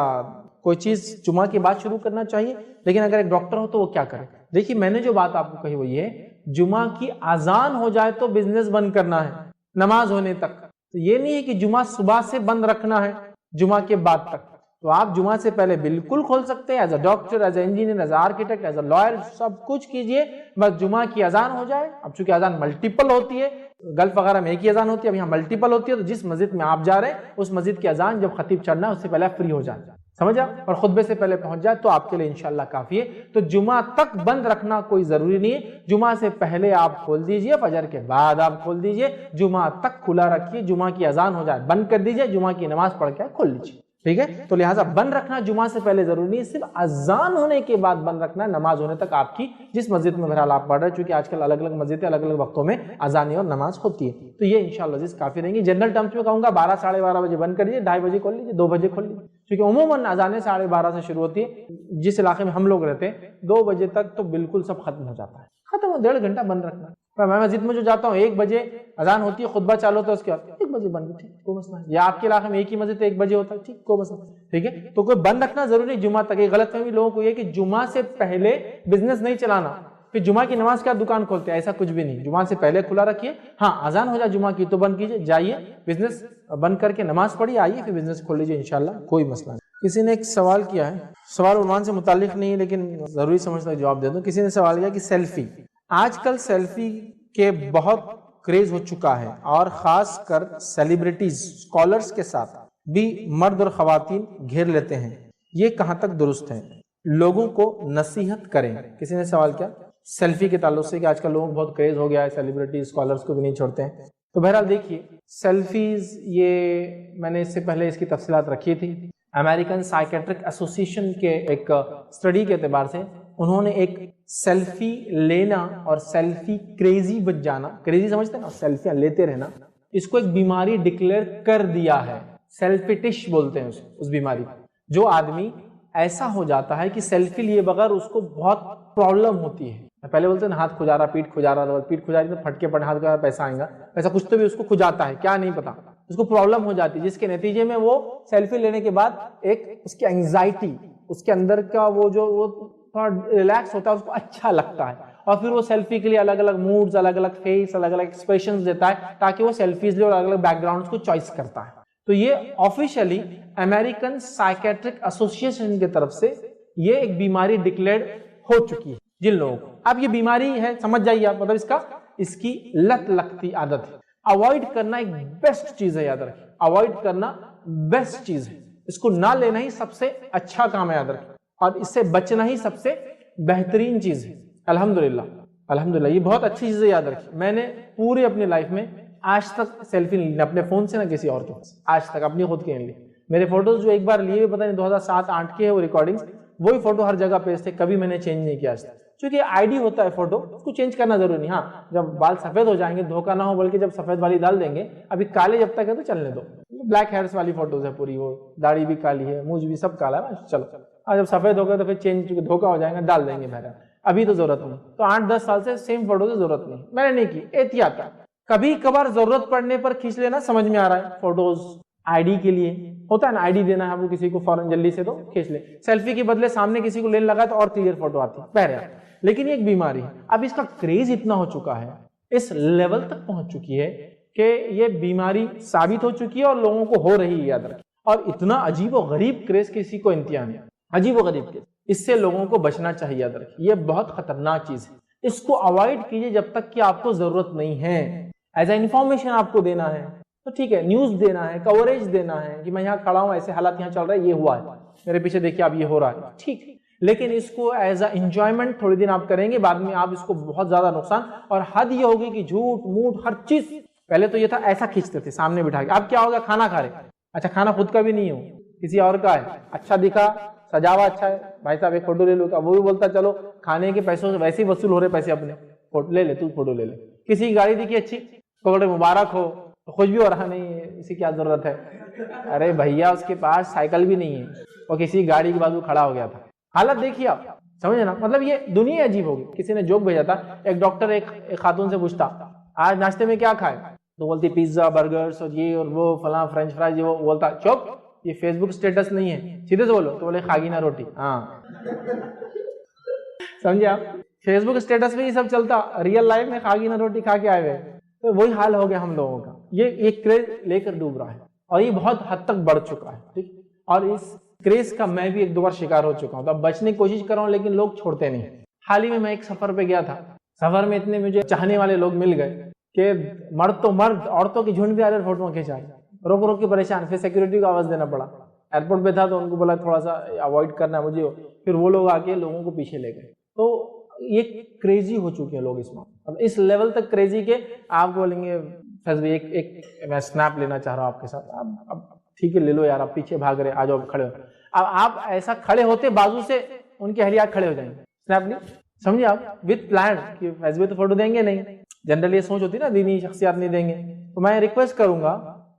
کوئی چیز جمعہ کے بعد شروع کرنا چاہیے، لیکن اگر ایک ڈاکٹر ہو تو وہ کیا کرے؟ دیکھیے میں نے جو بات آپ کو کہی وہ یہ ہے جمعہ کی اذان ہو جائے تو بزنس بند کرنا ہے نماز ہونے تک، تو یہ نہیں ہے کہ جمعہ صبح سے بند رکھنا ہے جمعہ کے بعد تک، تو آپ جمعہ سے پہلے بالکل کھول سکتے ہیں، as a doctor, as a engineer, as a architect, as a lawyer, سب کچھ کیجئے، بس جمعہ کی اذان ہو جائے۔ اب چونکہ اذان ملٹیپل ہوتی ہے، گلف وغیرہ میں ایک ہی اذان ہوتی ہے، اب یہاں ملٹیپل ہوتی ہے، تو جس مسجد میں آپ جا رہے ہیں اس مسجد کی اذان جب خطیب چڑھنا ہے اس سے پہلے فری ہو جائے، سمجھا، اور خطبے سے پہلے پہنچ جائے تو آپ کے لیے انشاءاللہ کافی ہے۔ تو جمعہ تک بند رکھنا کوئی ضروری نہیں ہے، جمعہ سے پہلے آپ کھول دیجئے، فجر کے بعد آپ کھول دیجئے، جمعہ تک کھلا رکھیے، جمعہ کی اذان ہو جائے بند کر دیجئے، جمعہ کی نماز پڑھ کے کھول لیجئے، ٹھیک ہے۔ تو لہٰذا بند رکھنا جمعہ سے پہلے ضروری نہیں ہے، صرف اذان ہونے کے بعد بند رکھنا ہے، نماز ہونے تک آپ کی جس مسجد میں بہرحال آپ پڑھ رہے ہیں، چونکہ آج کل الگ الگ مسجدیں الگ الگ وقتوں میں اذانیں اور نماز ہوتی ہے، تو یہ انشاءاللہ عزیز کافی رہیں گی۔ جنرل ٹرمز میں کہوں گا 12 ساڑھے 12 بجے بند کر دیجیے، 2:30 بجے کھول لیجیے، 2 بجے کھول لیجیے، کیونکہ عموماً اذانیں 12:30 سے شروع ہوتی ہے، جس علاقے میں ہم لوگ رہتے ہیں 2 بجے تک تو بالکل سب ختم ہو جاتا ہے، ختم ہو 1.5 گھنٹہ بند رکھنا۔ میں مسجد میں جو جاتا ہوں 1 بجے اذان ہوتی ہے، خطبہ چالو ہوتا ہے، اس کے بعد 1 بجے بند، ٹھیک کوئی مسئلہ نہیں، یا آپ کے علاقے میں ایک ہی مسجد 1 بجے ہوتا ہے، ٹھیک کوئی مسئلہ نہیں، ٹھیک ہے۔ تو کوئی بند رکھنا ضروری جمعہ تک۔ ایک غلط فہمی لوگوں کو یہ کہ جمعہ سے پہلے بزنس نہیں چلانا، پھر جمعہ کی نماز کے بعد دکان کھولتے ہیں، ایسا کچھ بھی نہیں، جمعہ سے پہلے کھلا رکھیے، ہاں اذان ہو جائے جمعہ کی تو بند کیجیے، جائیے بزنس بند کر کے نماز پڑھیے، آئیے پھر بزنس کھول لیجیے انشاءاللہ، کوئی مسئلہ نہیں۔ کسی نے ایک سوال کیا ہے، سوال عنوان سے متعلق نہیں ہے لیکن ضروری سمجھتا ہوں جواب دے دوں۔ کسی نے سوال کیا کہ سیلفی، آج کل سیلفی کے بہت کریز ہو چکا ہے اور خاص کر سیلیبریٹیز اسکالرز کے ساتھ بھی مرد اور خواتین گھیر لیتے ہیں، یہ کہاں تک درست ہے؟ لوگوں کو نصیحت کریں۔ کسی نے سوال کیا سیلفی کے تعلق سے کہ آج کل لوگوں کو بہت کریز ہو گیا ہے، سیلیبریٹیز اسکالرز کو بھی نہیں چھوڑتے ہیں، تو بہرحال دیکھیے سیلفیز، یہ میں نے اس سے پہلے اس کی تفصیلات رکھی تھی، امریکن سائیکیٹرک ایسوسیشن کے ایک اسٹڈی کے اعتبار سے انہوں نے ایک سیلفی لینا اور سیلفی کریزی بن جانا، کریزی سمجھتے ہیں نا، سیلفیاں لیتے رہنا، اس کو ایک بیماری ڈکلیئر کر دیا ہے. سیلفیٹش بولتے ہیں اس بیماری کو. جو آدمی ایسا ہو جاتا ہے کہ سیلفی لیے بغیر اس کو بہت پرابلم ہوتی ہے. پہلے بولتے ہیں نا ہاتھ کھجا رہا، پیٹ کھجا رہا، پیٹ کھجا رہی تو پھٹکے پڑے ہاتھ کا پیسہ آئے گا، ایسا کچھ تو بھی اس کو کھجاتا ہے، کیا نہیں پتا، اس کو پرابلم ہو جاتی ہے، جس کے نتیجے میں وہ سیلفی لینے کے بعد ایک اس کی انگزائٹی، اس کے اندر کا وہ تھوڑا ریلیکس ہوتا ہے، اس کو اچھا لگتا ہے، اور پھر وہ سیلفی کے لیے الگ الگ موڈز، الگ الگ فیس، الگ الگ ایکسپریشنز دیتا ہے تاکہ وہ سیلفیز لے اور الگ الگ بیک گراؤنڈز کو چوائس کرتا ہے. تو یہ آفیشلی امریکن سائیکیٹرک ایسوسیشن کی طرف سے یہ ایک بیماری ڈکلیئر ہو چکی ہے جن لوگوں کو. اب یہ بیماری ہے، سمجھ جائیے آپ، مطلب اس کی لت لگتی عادت ہے. اوائڈ کرنا ایک بیسٹ چیز ہے، یاد رکھیں، اوائڈ کرنا بیسٹ چیز ہے. اس کو نہ لینا ہی سب سے اچھا کام ہے، یاد رکھیں، اور اس سے بچنا ہی سب سے بہترین چیز ہے. الحمدللہ یہ بہت اچھی چیز ہے، یاد رکھیں. میں نے پوری اپنی لائف میں آج تک سیلفی نہیں لی، اپنے فون سے نہ کسی اور کے، آج تک اپنی خود کے نہیں لی. میرے فوٹوز جو ایک بار لیے پتہ نہیں 2007-8 کے ہیں وہ ریکارڈنگز، وہی فوٹو ہر جگہ پیج تھے، کبھی میں نے چینج نہیں کیا آج تک. چونکہ آئی ڈی ہوتا ہے فوٹو، اس کو چینج کرنا ضروری نہیں. ہاں جب بال سفید ہو جائیں گے دھوکہ نہ ہو، بلکہ جب سفید والی ڈال دیں گے، ابھی کالے جب تک ہے تو چلنے دو. بلیک ہیئرس والی فوٹوز ہے پوری، وہ داڑھی بھی کالی ہے، مونچھ بھی سب کالا ہے، چلو جب سفید ہو گیا تو پھر چینج دھوکہ ہو جائے گا، ڈال دیں گے بہرحال. ابھی تو ضرورت نہیں. تو 8-10 سال سے سیم فوٹو سے ضرورت نہیں، میں نے نہیں کی، احتیاط. کبھی کبھار ضرورت پڑنے پر کھینچ لینا، سمجھ میں آ رہا ہے، فوٹوز آئی ڈی کے لیے ہوتا ہے نا، آئی ڈی دینا ہے آپ کو کسی کو فوراً جلدی سے، تو کھینچ لے. سیلفی کے بدلے سامنے کسی کو لینے لگا تو اور کلیئر فوٹو آتی ہے بہرحال. لیکن یہ ایک بیماری ہے. اب اس کا کریز اتنا ہو چکا ہے، اس لیول تک پہنچ چکی ہے کہ یہ بیماری ثابت ہو چکی ہے اور لوگوں کو ہو رہی ہے، یاد رکھیں. اور اتنا عجیب و غریب کریز کسی کو انتہا نہیں، عجیب و غریب کریز. اس سے لوگوں کو بچنا چاہیے، یاد رکھیں. یہ بہت خطرناک چیز ہے، اس کو اوائڈ کیجیے جب تک کہ آپ کو ضرورت نہیں ہے. ایز اے انفارمیشن آپ کو دینا ہے تو ٹھیک ہے، نیوز دینا ہے، کوریج دینا ہے کہ میں یہاں کھڑا ہوں، ایسے حالات یہاں چل رہے ہیں، یہ ہوا ہے، میرے پیچھے دیکھیے اب یہ ہو رہا ہے، ٹھیک. لیکن اس کو ایز اے انجوائمنٹ تھوڑی دن آپ کریں گے، بعد میں آپ اس کو بہت زیادہ نقصان، اور حد یہ ہوگی کہ جھوٹ موٹ ہر چیز. پہلے تو یہ تھا ایسا کھینچتے تھے سامنے بٹھا کے، اب کیا ہوگا، کھانا کھا رہے، اچھا کھانا خود کا بھی نہیں ہو، کسی اور کا ہے، اچھا دکھا، سجاوا اچھا ہے، بھائی صاحب ایک فوٹو لے لو، وہ بھی بولتا چلو کھانے کے پیسوں سے ویسے ہی وصول ہو رہے پیسے اپنے، لے لے تو فوٹو لے لے. کسی کی گاڑی دیکھی اچھی، بولے مبارک ہو، خوش بھی ہو رہا، نہیں اسی کیا ضرورت ہے. ارے بھیا اس کے پاس سائیکل بھی نہیں ہے، وہ کسی گاڑی کے بازو کھڑا ہو گیا تھا. حالت دیکھیے آپ، سمجھے نا، مطلب یہ دنیا عجیب ہوگی. کسی نے جوک بھیجا تھا، ایک ڈاکٹر ایک خاتون سے پوچھتا آج ناشتے میں کیا کھائے، تو بولتی پیزا، برگرز اور یہ اور وہ فلاں، فرینچ فرائز. وہ بولتا چپ، یہ فیس بک اسٹیٹس نہیں ہے، سیدھے سے بولو. تو بولے کھاگینا روٹی. ہاں سمجھے آپ، فیس بک اسٹیٹس میں یہ سب چلتا، ریئل لائف میں کھاگینا روٹی کھا کے آئے ہوئے. تو وہی حال ہو گیا ہم لوگوں کا. یہ کریز لے کر ڈوب رہا ہے اور یہ بہت حد تک بڑھ چکا ہے، ٹھیک. اور اس کریز کا میں بھی 1-2 بار شکار ہو چکا ہوں، تو اب بچنے کی کوشش کر رہا ہوں، لیکن لوگ چھوڑتے نہیں. حال ہی میں ایک سفر پہ گیا تھا، سفر میں اتنے مجھے چاہنے والے لوگ مل گئے کہ مرد تو مرد، عورتوں کی جھنڈ بھی آ رہے فوٹو کھینچا رہے، روک روک کے پریشان. پھر سیکورٹی کو آواز دینا پڑا. ایئرپورٹ پہ تھا تو ان کو بولا تھوڑا سا اوائڈ کرنا مجھے، پھر وہ لوگ آ کے لوگوں کو پیچھے لے گئے. تو یہ کریزی ہو چکے ہیں لوگ اس میں. اب اس لیول تک کریزی کے آپ بولیں گے فیض بھائی ایک میں سنیپ لینا چاہ رہا ہوں آپ کے ساتھ. اب ٹھیک ہے لے لو یار، آپ پیچھے بھاگ رہے، آ جاؤ کھڑے ہو. اب آپ ایسا کھڑے ہوتے بازو سے ان کے اہلیات کھڑے ہو جائیں گے، سنیپ نہیں سمجھے آپ، وتھ پلان کہ فیض بھائی تو فوٹو دیں گے نہیں. جنرلی یہ سوچ ہوتی نا دینی شخصیات نہیں دیں گے. تو میں ریکویسٹ کروں گا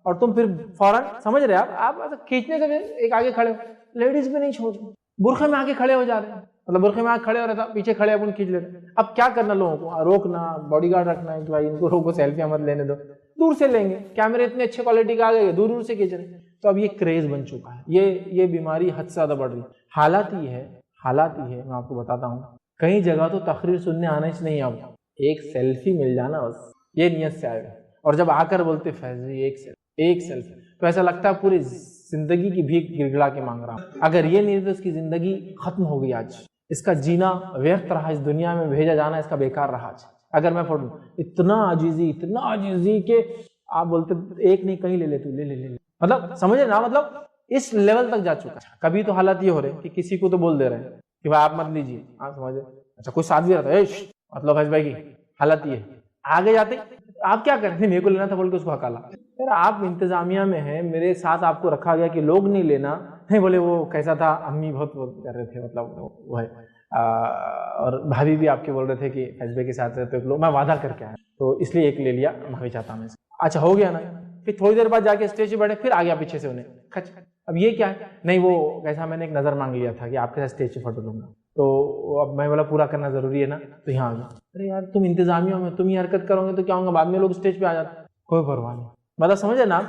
اور تم پھر فوراً سمجھ رہے آپ کھینچنے سے ایک آگے کھڑے ہو. لیڈیز بھی نہیں چھوڑ رہے، برقعے میں آگے کھڑے ہو جا رہے ہیں، مطلب برقعے میں آگے کھڑے ہو رہا تھا، پیچھے کھڑے اپن کھینچ لیتے. اب کیا کرنا لوگوں کو، روکنا، باڈی گارڈ رکھنا ہے کہ بھائی ان کو روکو، سیلفی مت لینے دو. دور سے لیں گے، کیمرے اتنے اچھے کوالٹی کا آ گئے، دور دور سے کھینچ رہے ہیں. تو اب یہ کریز بن چکا ہے، یہ بیماری حد سے زیادہ بڑھ رہی ہے. حالات یہ ہے میں آپ کو بتاتا ہوں، کئی جگہ تو تقریر سننے آنے سے نہیں، اب ایک سیلفی مل جانا بس یہ نیت سے آئے گا. اور جب آ کر بولتے فیض ایک سیلفی، تو ایسا لگتا ہے پوری زندگی کی بھیک گڑگڑا کے مانگ رہا ہوں. اگر یہ نہیں تو اس کی زندگی ختم ہو گئی، آج اس کا جینا ویرت رہا، اس دنیا میں بھیجا جانا اس کا بیکار رہا. آج اگر میں فوٹو اتنا عاجزی کہ آپ بولتے ایک نہیں کہیں لے تو لے، مطلب سمجھے نا، مطلب اس لیول تک جا چکا. کبھی تو حالات یہ ہو رہے کہ کسی کو تو بول دے رہے ہیں کہ بھائی آپ مت لیجیے، آپ سمجھے. اچھا کوئی ساتھ بھی رہتا ہے، مطلب فیض بھائی کی حالت یہ آگے جاتے آپ کیا کرتے ہیں، میرے کو لینا تھا بول کے اس کو ہکالا. پھر آپ انتظامیہ میں ہیں، میرے ساتھ آپ کو رکھا گیا کہ لوگ نہیں لینا، نہیں بولے وہ کیسا تھا، امی بہت کر رہے تھے، مطلب وہ ہے اور بھابھی بھی آپ کے بول رہے تھے کہ فیض بھائی کے ساتھ رہتے لوگ، میں وعدہ کر کے آیا تو اس لیے ایک لے لیا، معافی چاہتا ہوں میں سے۔ اچھا ہو گیا نا، پھر تھوڑی دیر بعد جا کے اسٹیج پہ بیٹھے، پھر آ گیا پیچھے سے انہیں کھچ، اب یہ کیا ہے؟ نہیں وہ کیسا، میں نے ایک نظر مانگ لیا تھا کہ آپ کے ساتھ اسٹیج پہ فوٹو لوں گا، تو اب میں بولا پورا کرنا ضروری ہے نا، تو یہاں آ گیا۔ ارے یار تم انتظامیہ میں تم ہی حرکت کرو گے تو کیا ہوگا، بعد میں لوگ اسٹیج پہ آ جاتے، کوئی پرواہ نہیں۔ مطلب سمجھے نا،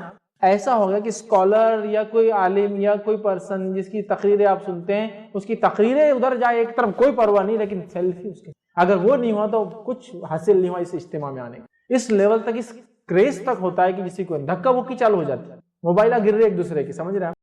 ایسا ہوگا کہ اسکالر یا کوئی عالم یا کوئی پرسن جس کی تقریریں آپ سنتے ہیں، اس کی تقریریں ادھر جائے ایک طرف، کوئی پرواہ نہیں، لیکن سیلفی اس کے، اگر وہ نہیں ہوا تو کچھ حاصل نہیں ہوا اس اجتماع میں آنے کا۔ اس لیول تک، اس کریز تک ہوتا ہے کہ کسی کو دھکا مکی چالو ہو جاتی ہے، موبائلہ گر رہے ایک دوسرے کی، سمجھ رہے ہیں؟